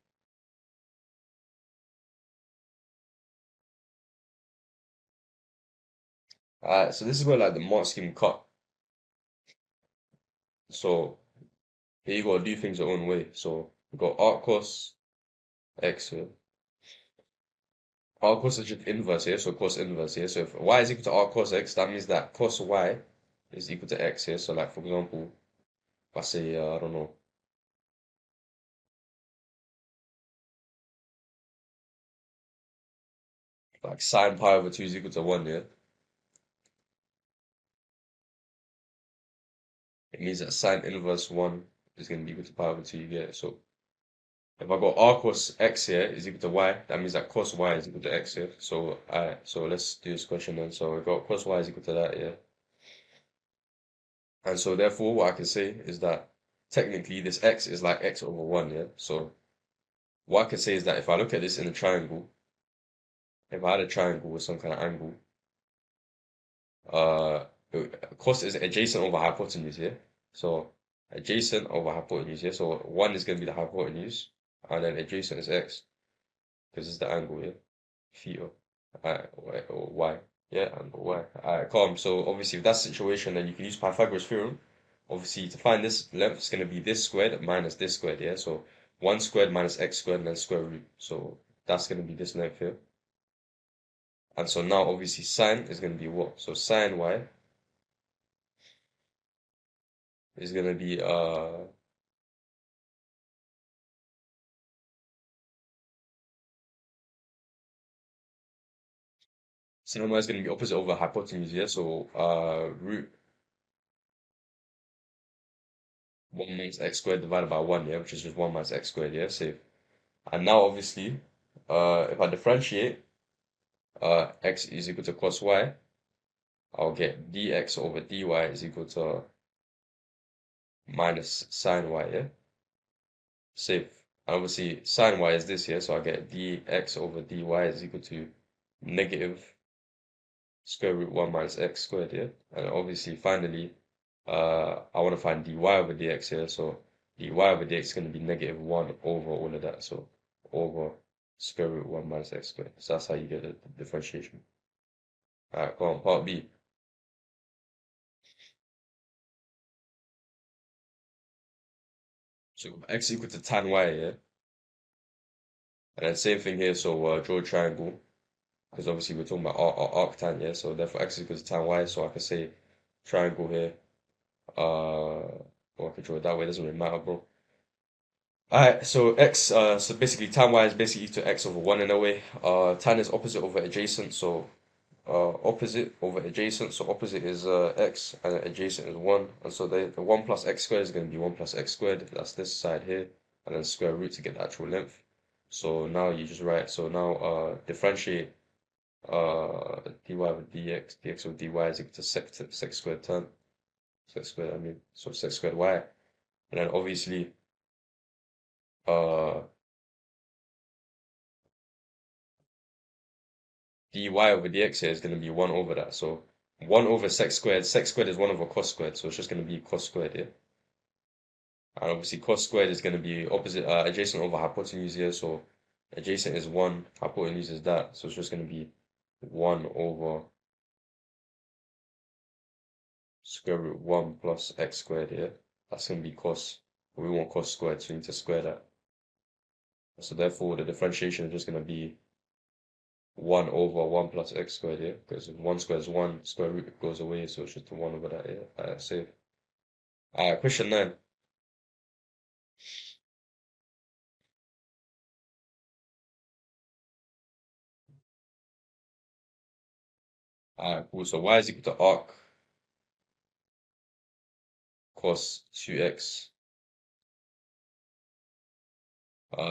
So this is where like the mark scheme cut. So here you gotta do things your own way. So we got arc cos x here. Arc cos is just inverse here, so cos inverse here. So if y is equal to arc cos x, that means that cos y is equal to x here. So like for example, if I say I don't know, like sine pi over 2 is equal to 1 here. It means that sine inverse 1 is going to be equal to pi over 2, you get it. So if I got r cos x here is equal to y, that means that cos y is equal to x here. So let's do this question then. So we got cos y is equal to that here. And so therefore what I can say is that technically this x is like x over 1, yeah? So what I can say is that if I look at this in a triangle, if I had a triangle with some kind of angle, uh, cos is adjacent over hypotenuse here. So adjacent over hypotenuse here. So 1 is going to be the hypotenuse, and then adjacent is x, because it's the angle here, theta, or y, yeah, and y. Alright, calm. So obviously, if that's the situation, then you can use Pythagoras theorem. Obviously, to find this length, it's going to be this squared minus this squared, yeah. So 1 squared minus x squared and then square root. So that's going to be this length here. And so now, obviously, sine is going to be what? So sine y is going to be sine y is going to be opposite over hypotenuse, yeah. So root 1 minus x squared divided by 1, yeah, which is just 1 minus x squared, yeah, safe. And now, obviously, if I differentiate x is equal to cos y, I'll get dx over dy is equal to minus sine y, yeah? Safe. And obviously, sine y is this here, so I get dx over dy is equal to negative square root 1 minus x squared, yeah? And obviously, finally, I want to find dy over dx here, so dy over dx is going to be negative 1 over all of that, so over square root 1 minus x squared. So that's how you get the differentiation. Alright, go on, part B. So x equal to tan y, yeah? And then same thing here, so draw a triangle, because obviously we're talking about arctan, yeah? So therefore x equals to tan y, so I can say triangle here, or I can draw it that way, doesn't really matter, bro. Alright, so so basically tan y is basically equal to x over 1 in a way. Tan is opposite over adjacent, so opposite over adjacent, so opposite is x, and adjacent is 1. And so the 1 plus x squared is going to be 1 plus x squared, that's this side here, and then square root to get the actual length. So now you just write, so now differentiate dy over dx over dy is equal to sec squared tan, sec squared, I mean, so sec squared y. And then obviously, uh, dy over dx here is going to be 1 over that. So 1 over sec squared is 1 over cos squared, so it's just going to be cos squared here. And obviously cos squared is going to be opposite, adjacent over hypotenuse here, so adjacent is 1, hypotenuse is that, so it's just going to be 1 over square root 1 plus x squared here. That's going to be cos. We want cos squared, so we need to square that. So therefore, the differentiation is just going to be 1 over 1 plus x squared here, because 1 squared is 1, square root goes away, so it's just a 1 over that here. Alright, save. Alright, question 9. Alright, cool. So y is equal to arc cos 2x.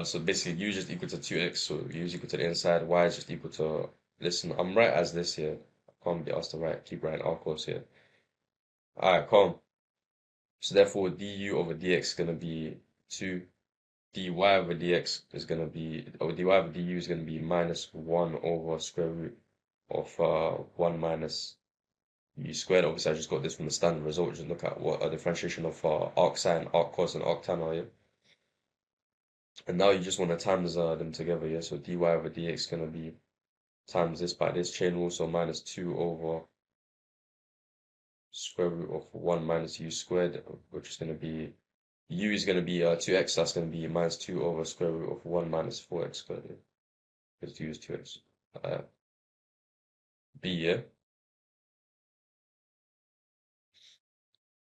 So basically u is just equal to 2x, so u is equal to the inside, y is just equal to, listen, I'm right as this here. I can't be asked to write, keep writing arc cos here. Alright, calm. So therefore du over dx is gonna be 2. dy over dx is gonna be, or dy over du is gonna be minus 1 over square root of 1 minus u squared. Obviously, I just got this from the standard result. Just look at what a differentiation of arc sine, arc cos, and arc tan are, yeah? And now you just want to times them together, yeah? So dy over dx is going to be times this by this chain rule, so minus 2 over square root of 1 minus u squared, which is going to be, u is going to be 2x, that's going to be minus 2 over square root of 1 minus 4x squared, yeah? Because u is 2x. B, yeah?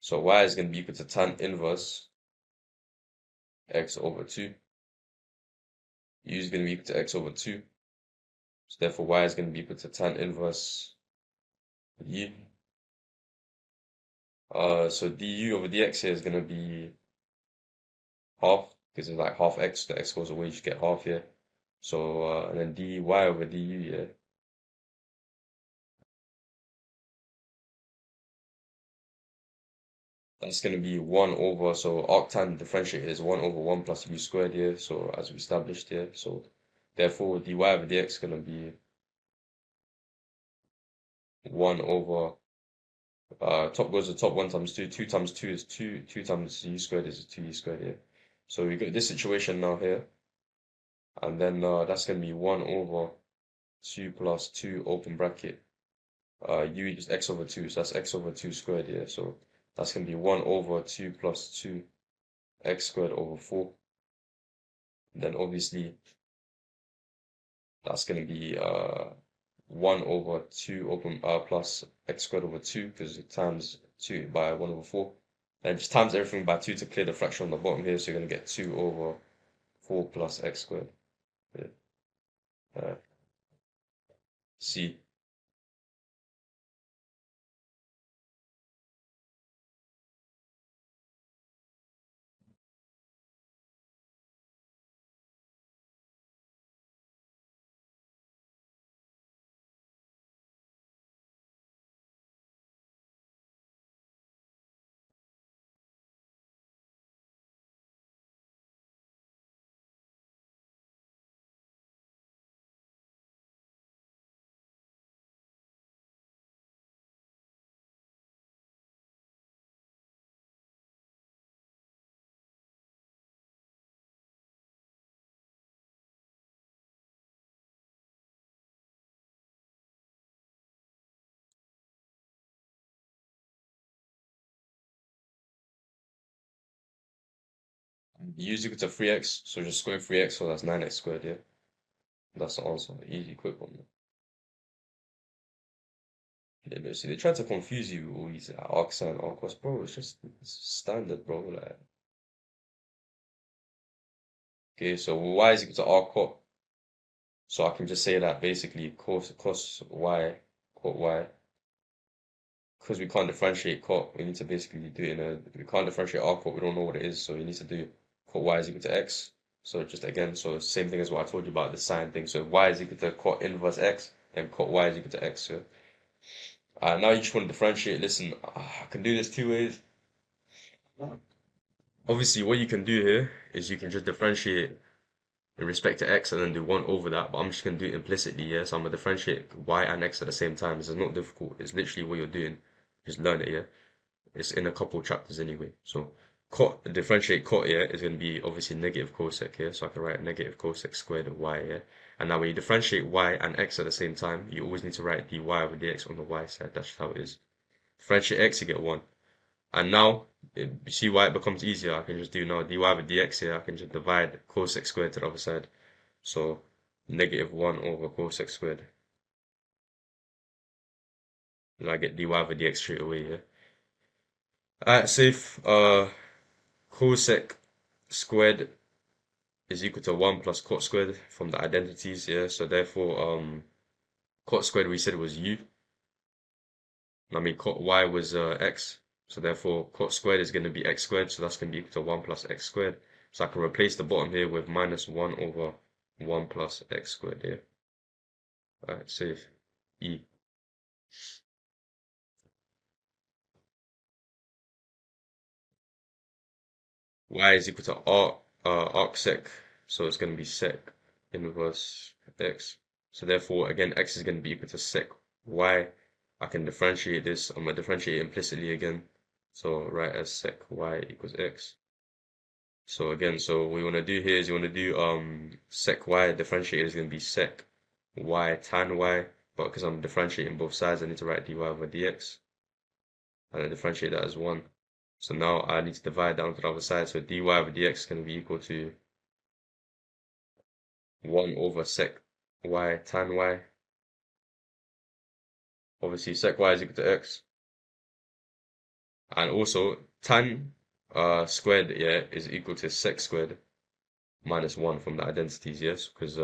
So y is going to be equal to tan inverse x over 2. U is going to be equal to x over 2. So therefore y is going to be equal to tan inverse u. So du over dx here is going to be half, because it's like half x. The x goes away, you just get half here. So, and then dy over du, yeah. That's going to be 1 over, so arctan differentiated is 1 over 1 plus u squared here. So, as we established here. So, therefore, dy over dx is going to be 1 over, top goes to top, 1 times 2. 2 times 2 is 2. 2 times u squared is 2u squared here. So, we got this situation now here. And then that's going to be 1 over 2 plus 2 open bracket. U is x over 2, so that's x over 2 squared here. So that's going to be 1 over 2 plus 2 x squared over 4. Then obviously that's going to be 1 over 2 open plus x squared over 2, because it times 2 by 1 over 4. And just times everything by 2 to clear the fraction on the bottom here. So you're going to get 2 over 4 plus x squared. Yeah. C. U is equal to 3x, so just square 3x, so that's 9x squared, yeah? That's the answer. Easy, quick one. Yeah, but see, they tried to confuse you with all these arcs and arcos, bro. It's standard, bro. Like, okay, so y is equal to r cot. So I can just say that basically cos y, cot y. Because we can't differentiate cot, we need to basically do it in a, we can't differentiate r cot, we don't know what it is, so you need to do cot y is equal to x. So just again, so same thing as what I told you about the sine thing. So if y is equal to cot inverse x, then cot y is equal to x. So now you just want to differentiate. Listen, I can do this two ways. Obviously, what you can do here is you can just differentiate in respect to x and then do 1 over that, but I'm just going to do it implicitly, yeah? So I'm going to differentiate y and x at the same time. This is not difficult. It's literally what you're doing. Just learn it, yeah? It's in a couple chapters anyway. So cot, differentiate cot, yeah, is going to be obviously negative cosec here. So I can write negative cosec squared of y, yeah? And now when you differentiate y and x at the same time, you always need to write dy over dx on the y side. That's just how it is. Differentiate x, you get 1. And now, you see why it becomes easier? I can just do now dy over dx here. I can just divide cos x squared to the other side. So negative 1 over cos x squared. And I get dy over dx straight away here. Alright, so if cosec squared is equal to 1 plus cot squared from the identities, yeah. So therefore, cot squared we said was u. I mean, cot y was x. So therefore, cot squared is going to be x squared. So that's going to be equal to 1 plus x squared. So I can replace the bottom here with minus 1 over 1 plus x squared here. Alright, save e. Y is equal to arc sec. So it's going to be sec inverse x. So therefore, again, x is going to be equal to sec y. I can differentiate this. I'm going to differentiate implicitly again. So write as sec y equals x. So again, so what you want to do here is you want to do sec y differentiated is going to be sec y tan y, but because I'm differentiating both sides, I need to write dy over dx, and I differentiate that as 1. So now I need to divide down to the other side, so dy over dx is going to be equal to 1 over sec y tan y. Obviously, sec y is equal to x, and also tan squared, yeah, is equal to sec squared minus 1 from the identities, yes, because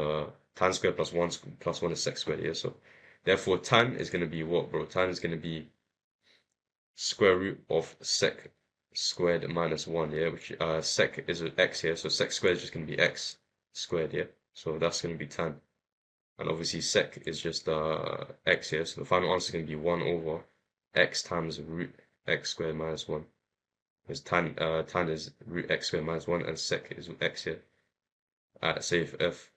tan squared plus 1 is sec squared, yes. So therefore, tan is going to be what, bro? Tan is going to be square root of sec squared minus 1, yeah, which sec is x here, so sec squared is just going to be x squared, yeah. So that's going to be tan. And obviously sec is just x here, so the final answer is going to be 1 over x times root x squared minus 1. Because tan is root x squared minus 1, and sec is x here. Save f.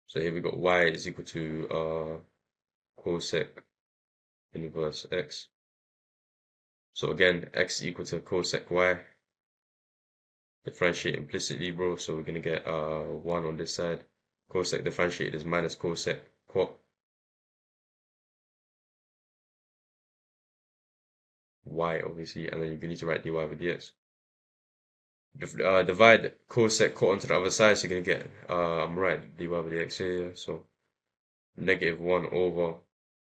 So here we got y is equal to cosec inverse x. So again, x is equal to cosec y. Differentiate implicitly, bro. So we're gonna get 1 on this side. Cosec differentiated is minus cosec cot y, obviously, and then you need to write dy over dx. Divide cosec cot onto the other side, so you're gonna get I'm right, dy over dx here. So negative 1 over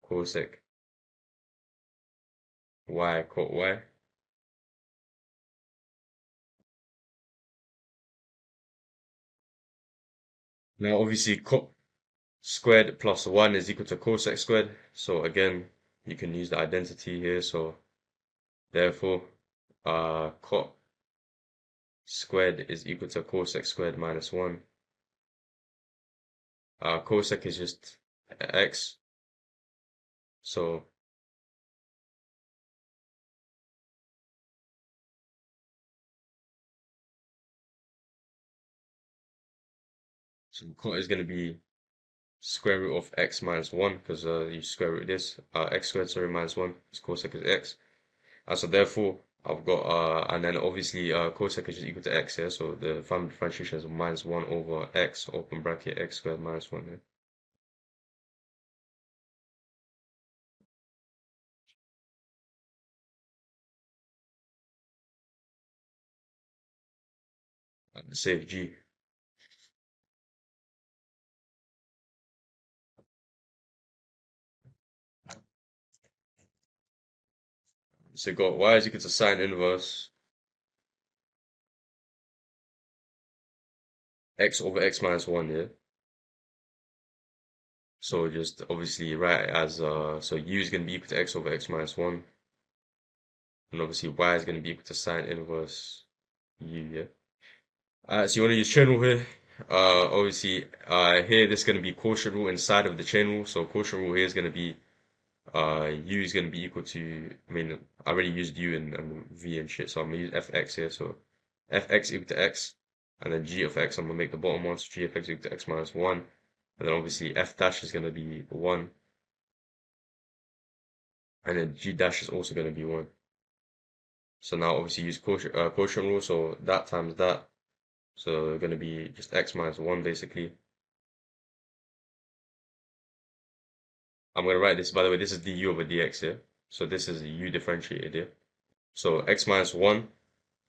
cosec y cot y. Now, obviously, cot squared plus 1 is equal to cosec squared. So again, you can use the identity here. So therefore, cot squared is equal to cosec squared minus 1. Cosec is just x. So cot is going to be square root of x minus 1 because you square root this. X squared, sorry, minus 1 because cosec is x. So therefore, I've got, and then obviously cosec is just equal to x here. So the final differentiation is minus 1 over x, open bracket, x squared minus 1 here. Save g. So got y is equal to sine inverse x over x minus 1 here. So just obviously write it as so u is going to be equal to x over x minus 1. And obviously y is going to be equal to sine inverse u, yeah. So you want to use chain rule here. Obviously here this is going to be quotient rule inside of the chain rule. So quotient rule here is going to be u is going to be equal to, I mean, I already used u and v and shit, so I'm going to use fx here. So fx equal to x, and then g of x, I'm going to make the bottom one, so g of x equal to x minus 1. And then obviously f dash is going to be 1. And then g dash is also going to be 1. So now obviously use quotient rule, so that times that. So going to be just x minus 1 basically. I'm going to write this, by the way, this is du over dx here. So this is u differentiated here. So x minus 1,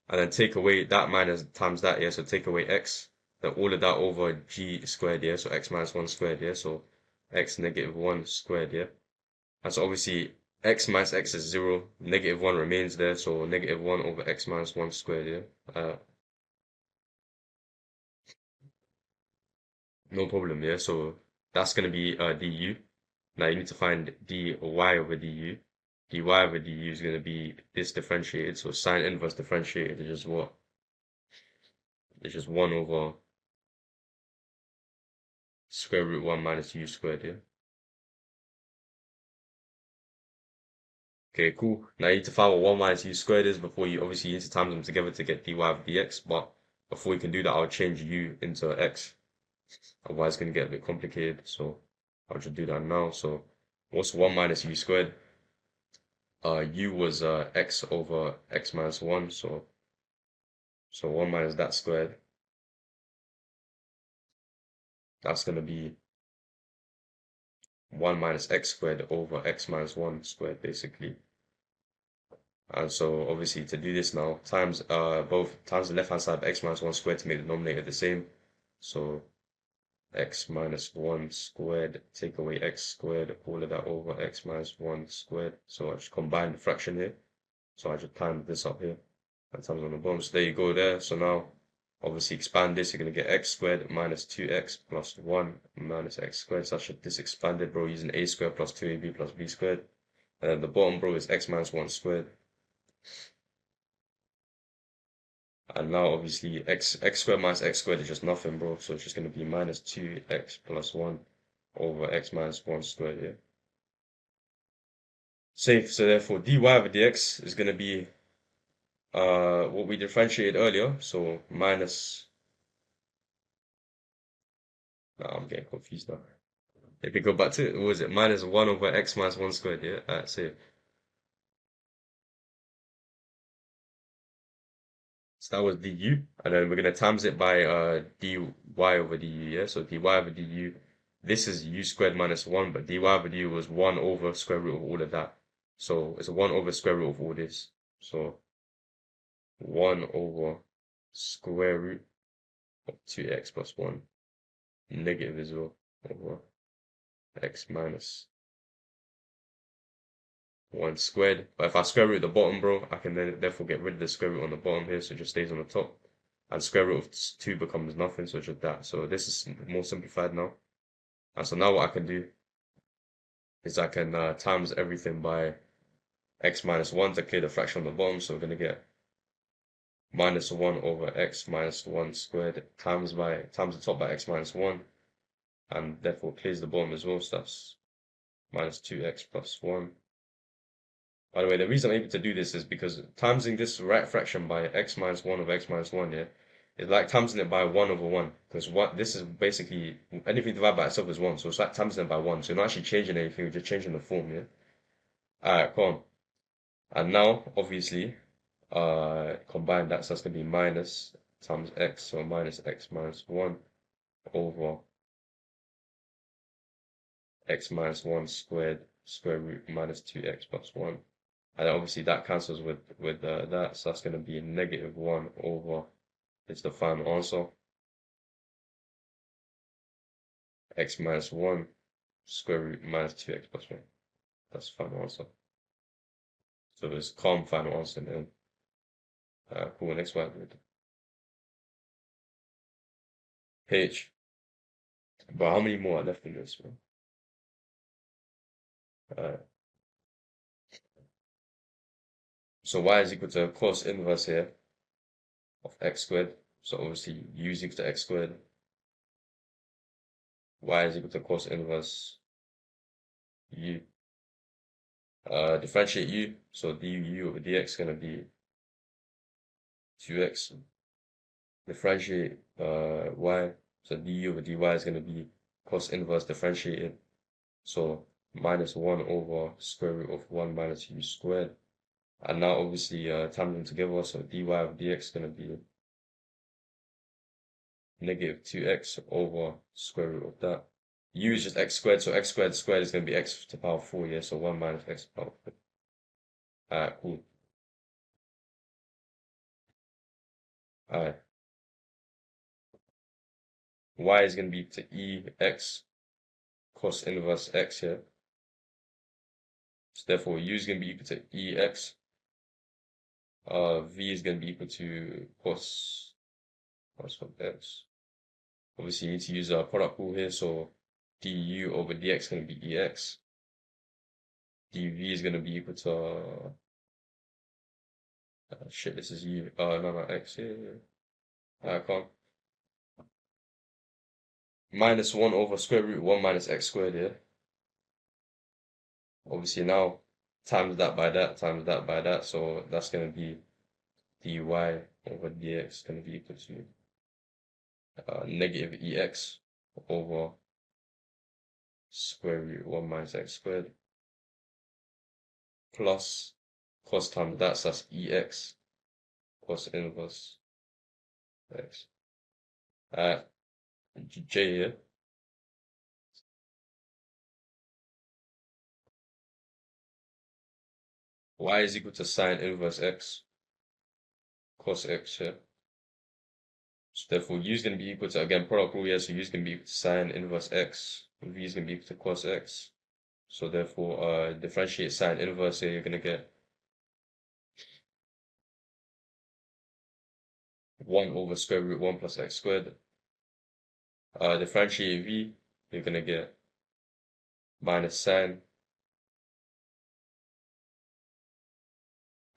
and then take away that minus times that here, so take away x. Then all of that over g squared here, so x minus 1 squared here, so x negative 1 squared here. And so obviously x minus x is 0, negative 1 remains there, so negative 1 over x minus 1 squared here. No problem, yeah, so that's going to be du. Now you need to find dy over du. dy over du is going to be this differentiated, so sine inverse differentiated is just what? It's just 1 over square root 1 minus u squared here. Okay, cool. Now you need to find what 1 minus u squared is before you obviously need to times them together to get dy over dx, but before we can do that, I'll change u into x. Otherwise, it's going to get a bit complicated, so I'll just do that now. So what's 1 minus u squared? U was x over x minus 1, so 1 minus that squared. That's going to be 1 minus x squared over x minus 1 squared, basically. And so obviously to do this now, times times the left hand side of x minus 1 squared to make the denominator the same. So x minus 1 squared, take away x squared, all of that over x minus 1 squared. So I just combine the fraction here. So I just times this up here and times on the bottom. So there you go there. So now obviously expand this, you're going to get x squared minus 2x plus 1 minus x squared. So I should this expanded, bro, using a squared plus 2ab plus b squared. And then the bottom, bro, is x minus 1 squared. And now obviously x squared minus x squared is just nothing, bro. So it's just going to be minus 2x plus 1 over x minus 1 squared here. Safe. So therefore dy over dx is going to be what we differentiated earlier. So minus... Nah, I'm getting confused now. If we go back to it, what was it? Minus 1 over x minus 1 squared, yeah? Alright, safe. So that was du, and then we're gonna times it by dy over du, yeah? So dy over du, this is u squared minus 1, but dy over du was 1 over square root of all of that. So it's a 1 over square root of all this. So 1 over square root of 2x plus 1 negative as well over x minus 1 squared. But if I square root the bottom, bro, I can then therefore get rid of the square root on the bottom here, so it just stays on the top. And square root of 2 becomes nothing, so it's just that. So this is more simplified now. And so now what I can do is I can times everything by x minus 1 to clear the fraction on the bottom. So we're going to get minus 1 over x minus 1 squared times the top by x minus 1. And therefore clears the bottom as well, so that's minus 2x plus 1. By the way, the reason I'm able to do this is because timesing this right fraction by x minus 1 over x minus 1 here is like timesing it by 1 over 1. Because this is basically, anything divided by itself is 1. So it's like timesing it by 1. So you're not actually changing anything, you're just changing the form, yeah? Alright, cool. And now, obviously, combine that, so that's going to be minus times x, so minus x minus 1 over x minus 1 squared square root minus 2x plus 1. And obviously that cancels with that, so that's going to be negative 1 over, it's the final answer, x minus 1 square root minus 2x plus 1. That's the final answer. So it's calm final answer then. Cool, next one. H. But how many more are left in this one? So y is equal to cos inverse here of x squared. So obviously u is equal to x squared. Y is equal to cos inverse u. Differentiate u. So du over dx is going to be 2x. Differentiate y. So du over dy is going to be cos inverse differentiated. So minus 1 over square root of 1 minus u squared. And now obviously time them together, so dy over dx is going to be negative 2x over square root of that U is just x squared, so x squared squared is going to be x to the power 4, yeah, so 1 minus x to the power 4. Alright, cool. Alright, y is going to be equal to ex cos inverse x here. So therefore, u is going to be equal to ex. V is going to be equal to cos of x. Obviously, you need to use our product rule here, so du over dx is going to be ex. dv is going to be equal to shit, this is u. No, x. Yeah. Can't. Minus 1 over square root 1 minus x squared, yeah. Obviously, now times that by that, times that by that, so that's going to be dy over dx going to be equal to negative ex over square root 1 minus x squared plus cos times that, so that's ex cos inverse x. J here. Y is equal to sine inverse x cos x here. So therefore, u is going to be equal to, again, product rule here, so u is going to be equal to sine inverse x, v is going to be equal to cos x. So therefore, differentiate sine inverse here, you're going to get 1 over square root 1 plus x squared. Differentiate v, you're going to get minus sine.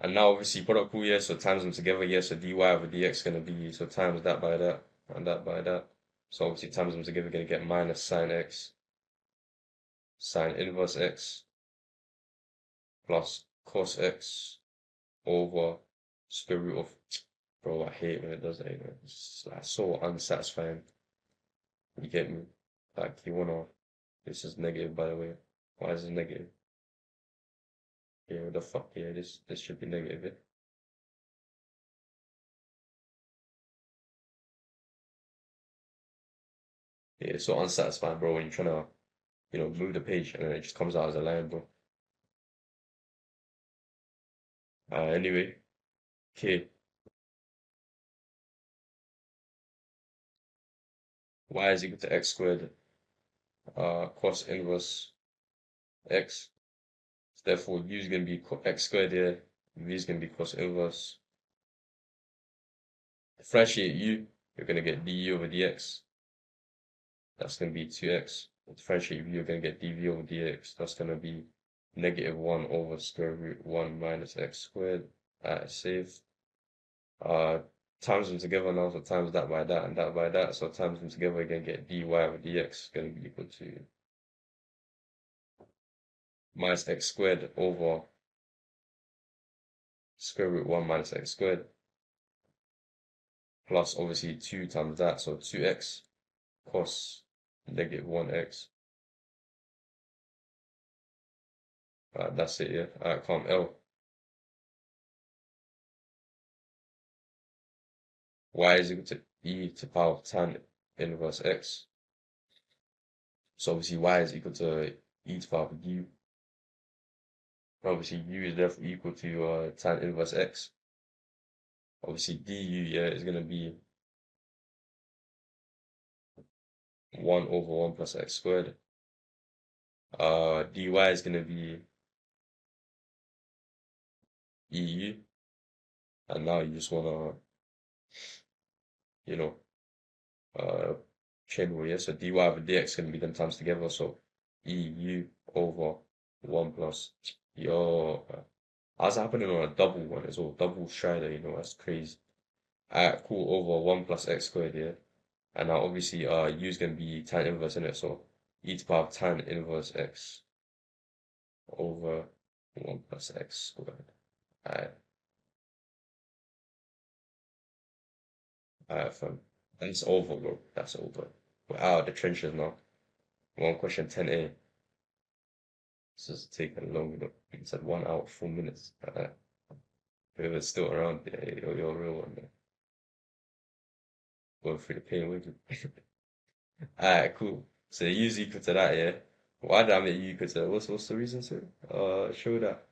And now obviously product rule here, so times them together here, so dy over dx is going to be, so times that by that, and that by that. So obviously times them together, you're going to get minus sine x, sine inverse x, plus cos x over square root of, bro, I hate when it does that, you know? It's like so unsatisfying. You get me? Like, you wanna, this is negative, by the way. Why is it negative? Yeah, what the fuck? Yeah, this should be negative, yeah? Yeah, it's so unsatisfying, bro, when you're trying to, move the page and then it just comes out as a line, bro. Anyway, okay, y is equal to x squared, cos inverse x. So therefore, u is going to be x squared here, v is going to be cos inverse. Differentiate u, you're going to get du over dx. That's going to be 2x. Differentiate v, you're going to get dv over dx. That's going to be negative 1 over square root 1 minus x squared. Save. Times them together now, so times that by that and that by that. So times them together, you're going to get dy over dx going to be equal to minus x squared over square root 1 minus x squared. Plus obviously 2 times that, so 2x cos negative 1x. That's it, yeah. Calm L. Y is equal to e to the power of tan inverse x. So obviously y is equal to e to the power of u. Obviously u is therefore equal to tan inverse x. Obviously du, yeah, is going to be 1 over 1 plus x squared. Dy is going to be eu. And now you just want to, you know, chain rule, yeah? So dy over dx is going to be them times together. So eu over 1 plus, yo, how's it happening on a double one as well? Double strider, that's crazy. Alright, cool, over 1 plus x squared, yeah? And now obviously u is going to be tan inverse in it, so e to the power of tan inverse x over 1 plus x squared. Alright, fam. That's over, bro. That's over. We're out of the trenches now. One question 10A. This is taking long, It's at 1 hour, 4 minutes. Whoever's still around, yeah, you're a real one, man. Going through the pain with you. Alright, cool. So u is equal to that, yeah. Why did I make u equal to that? What's the reason, sir? Show that.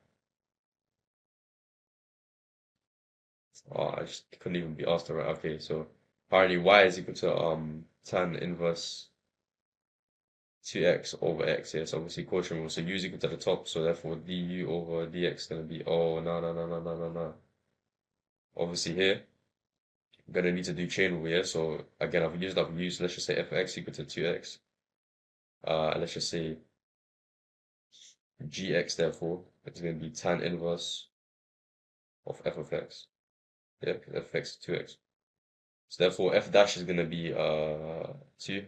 Oh, I just couldn't even be asked alright. Okay, so apparently y is equal to tan inverse 2x over x. Yes, obviously quotient rule. So u is equal to the top, so therefore du over dx is gonna be, oh no no no no no no no. Obviously here I'm gonna need to do chain rule, yeah. So again I've used let's just say f of x equal to 2x. Let's just say gx therefore it's gonna be tan inverse of f of x. Yeah, because f of x is 2x. So therefore f dash is gonna be 2.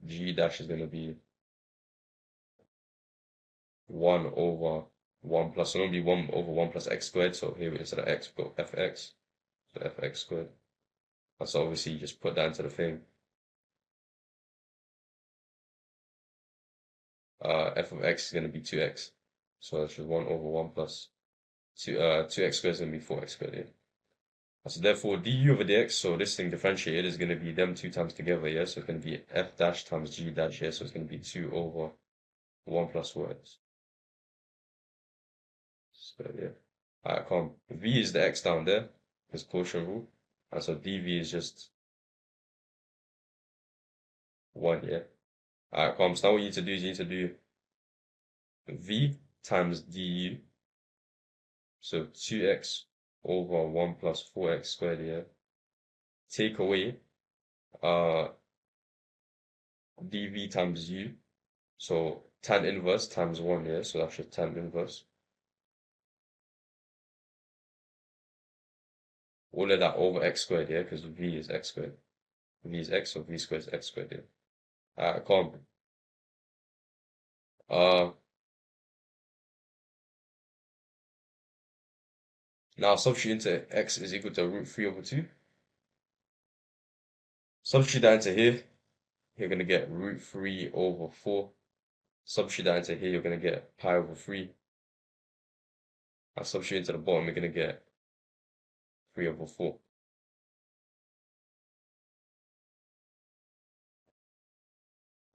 G dash is gonna be 1 over 1 plus, so it'll be 1 over 1 plus x squared. So here instead of x, we've got fx, so fx squared. So obviously you just put that into the thing. F of x is going to be 2x. So that's just 1 over 1 plus 2x squared is going to be 4x squared. Yeah. So therefore du over dx, so this thing differentiated is going to be them two times together, yeah? So it's going to be f dash times g dash, yeah? So it's going to be 2 over 1 plus 4x squared, yeah? Alright, come. V is the x down there, because quotient rule. And so dv is just 1, yeah? Alright, come. So now what you need to do is you need to do v times du, so 2x over 1 plus 4x squared, yeah? Take away uh dv times u, so tan inverse times 1, yeah? So that's just tan inverse. All of that over x squared, yeah? Because v is x squared. V is x, so v squared is x squared, yeah? Alright, come. Uh, Now substitute into x is equal to root 3 over 2. Substitute that into here, you're going to get root 3 over 4. Substitute that into here, you're going to get pi over 3. And substitute into the bottom, you're going to get 3 over 4.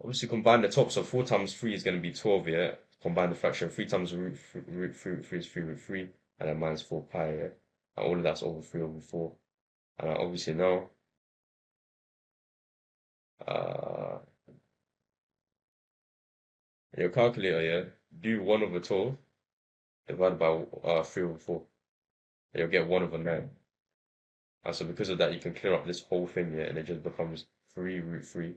Obviously, combine the top, so 4 times 3 is going to be 12, yeah? Combine the fraction, 3 times root 3 is 3 root 3, and then minus 4 pi, yeah? And all of that's over 3 over 4. And obviously now, uh, your calculator, yeah? Do 1 over 12 divided by 3 over 4. And you'll get 1 over 9. And so because of that, you can clear up this whole thing, yeah? And it just becomes 3 root 3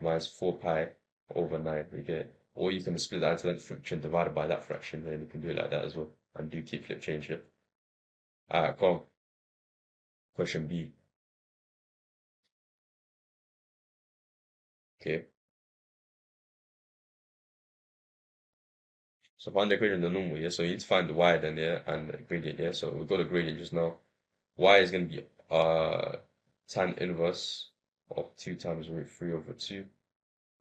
minus 4 pi over 9, you get. Or you can split that into that fraction divided by that fraction, and you can do it like that as well. And do keep flip change it. Alright, come. Question B. Okay. So find the gradient the normal, yeah? So you need to find the y then, yeah, and the gradient, yeah? So we got the gradient just now. Y is going to be tan inverse of 2 times root 3 over 2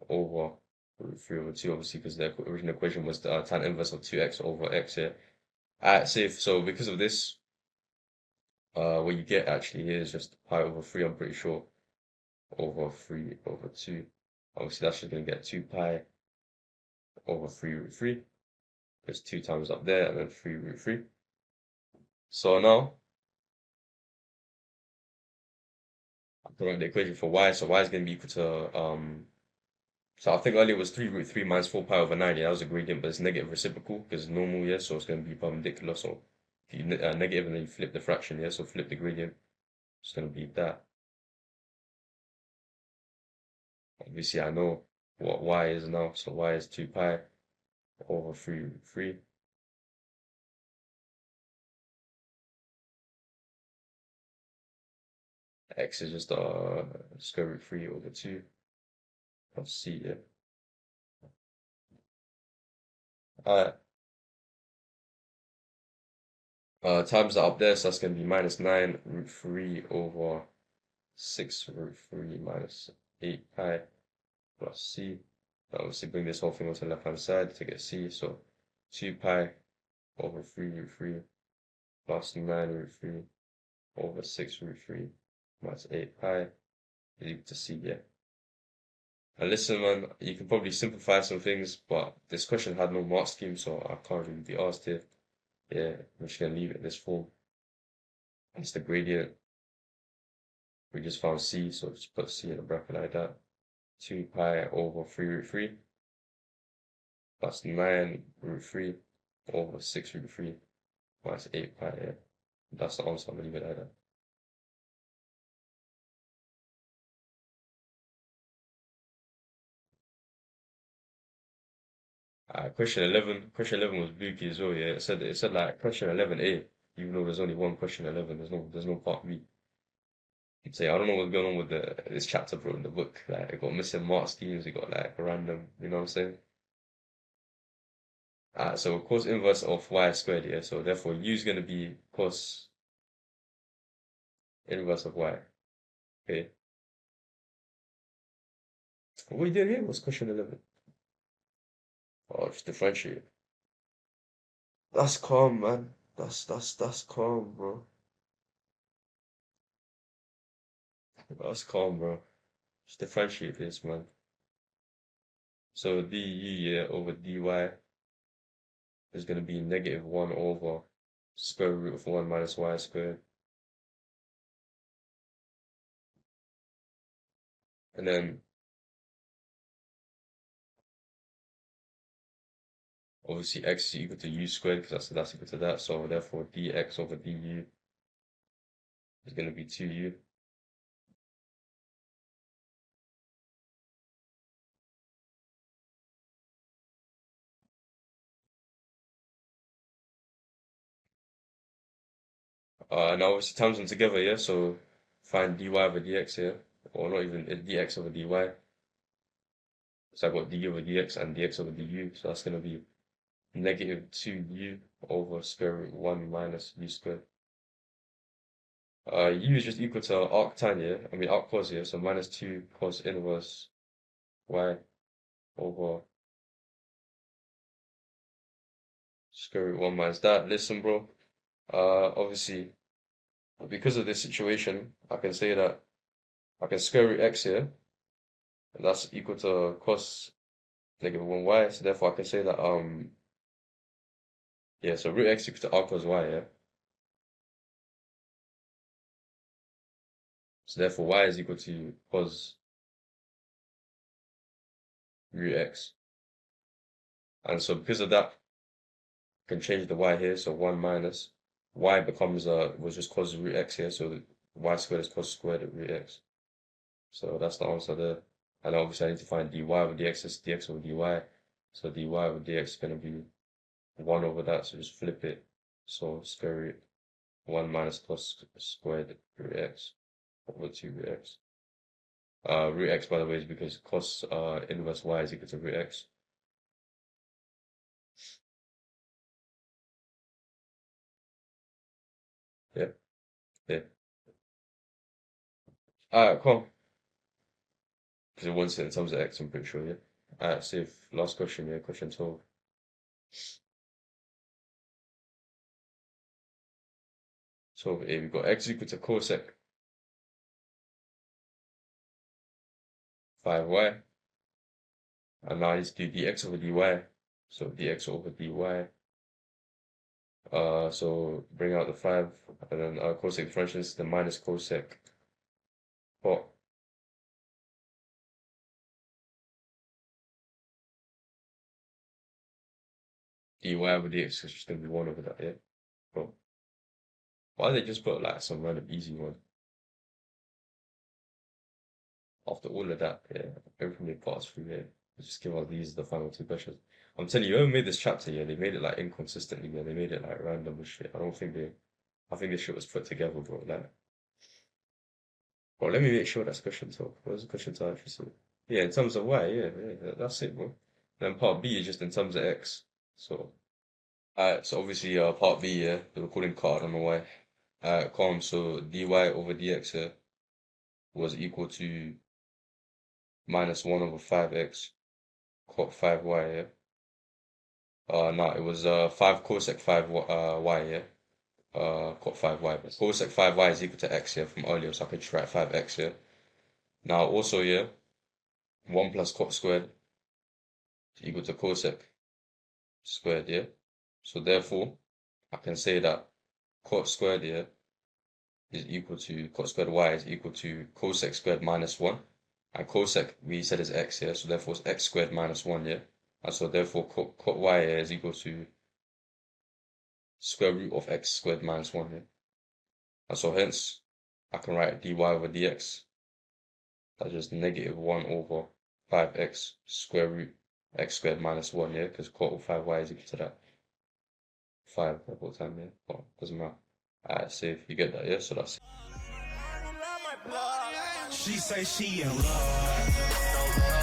over root 3 over 2, obviously, because the original equation was the tan inverse of 2x over x here. So because of this, what you get actually here is just pi over 3, I'm pretty sure, over 3 over 2. Obviously, that's just going to get 2 pi over 3 root 3. There's 2 times up there, and then 3 root 3. So now, I'm putting the equation for y, so y is going to be equal to, so I think earlier it was 3 root 3 minus 4 pi over 9, yeah, that was a gradient, but it's negative reciprocal, because it's normal, yeah, so it's going to be perpendicular, so if you negative and then you flip the fraction, yeah, so flip the gradient, it's going to be that. Obviously, I know what y is now, so y is 2 pi over 3 root 3. X is just square root 3 over 2 plus c, yeah. Alright, times that up there, so that's going to be minus 9 root 3 over 6 root 3 minus 8 pi plus c. Obviously, bring this whole thing onto the left hand side to get c, so 2 pi over 3 root 3 plus 9 root 3 over 6 root 3 minus 8 pi is equal to c, yeah. And listen, man, you can probably simplify some things, but this question had no mark scheme, so I can't really be asked here. Yeah, I'm just gonna leave it in this form. It's the gradient. We just found C, so just put C in a bracket like that. 2 pi over 3 root 3 plus 9 root 3 over 6 root 3 minus 8 pi. Yeah. That's the answer. I'm gonna leave it like that. Question 11. Question 11 was bookie as well. Yeah, it said like question 11A. Even though there's only one question 11, there's no part B. So yeah, I don't know what's going on with this chapter, bro, in the book. Like, it got missing mark schemes. It got like random. You know what I'm saying? So cos inverse of y squared. Yeah. So therefore, u is gonna be cos inverse of y. Okay. What are you doing here? What's question 11? Oh, just differentiate. That's calm, man. That's calm, bro. That's calm, bro. Just differentiate this, man. So du, yeah, over dy is going to be negative 1 over square root of 1 minus y squared. And then, obviously, x is equal to u squared because that's equal to that. So therefore, dx over du is going to be 2u. Now obviously times them together, yeah? So find dy over dx here. Or not even dx over dy. So I've got du over dx and dx over du. So that's going to be negative 2u over square root 1 minus u squared. U is just equal to arctan, yeah? I mean arc cos here, so minus 2 cos inverse y over square root 1 minus that. Listen, bro, obviously, because of this situation, I can say that I can square root x here, and that's equal to cos negative 1y, so therefore I can say that, yeah, so root x equal to arc cos y, yeah? So therefore y is equal to cos root x. And so because of that, can change the y here, so 1 minus y becomes was just cos root x here, so the y squared is cos squared of root x. So that's the answer there. And obviously I need to find dy over dx is dx over dy. So dy over dx is going to be 1 over that, so just flip it. So square root 1 minus cos squared root x over 2 root x. Root x, by the way, is because cos inverse y is equal to root x. Yeah, yeah. Alright, cool. Because it wants it in terms of x, I'm pretty sure, yeah. Alright, safe. Last question, yeah, question 12. So here we've got x equal to cosec 5y. And now I need to do dx over dy. So dx over dy. So bring out the 5. And then cosec differential is the minus cosec cot dy over dx is just going to be 1 over that, yeah? Cool. Why they just put like some random easy one? After all of that, yeah, everything they put us through here, they just give us these the final two questions. I'm telling you, whoever made this chapter, yeah, they made it like inconsistently, yeah, they made it like random and shit. I think this shit was put together, bro. Like, bro, let me make sure that's question 12. What's the question 12 actually say? Yeah, in terms of y, yeah, that's it, bro. Then part B is just in terms of x. So, so obviously, part B, yeah, the recording card on the y. Calm, so dy over dx here was equal to minus 1 over 5x cot 5y, yeah? No, it was 5 cosec 5 y, yeah? Cot 5y. But cosec 5y is equal to x, yeah, from earlier, so I could just write 5x, yeah? Now, also, yeah, 1 plus cot squared is equal to cosec squared, yeah? So therefore, I can say that cot squared, yeah, is equal to, cot squared y is equal to cosec squared minus 1. And cosec, we said is x, yeah? So therefore it's x squared minus 1, yeah? And so therefore cot y here is equal to square root of x squared minus 1, yeah? And so hence, I can write dy over dx. That's just negative 1 over 5x square root x squared minus 1, yeah? Because cot of 5y is equal to that. 5 double time, yeah? Well, doesn't matter. Alright, so if you get that, yeah? So that's it. She say she in love.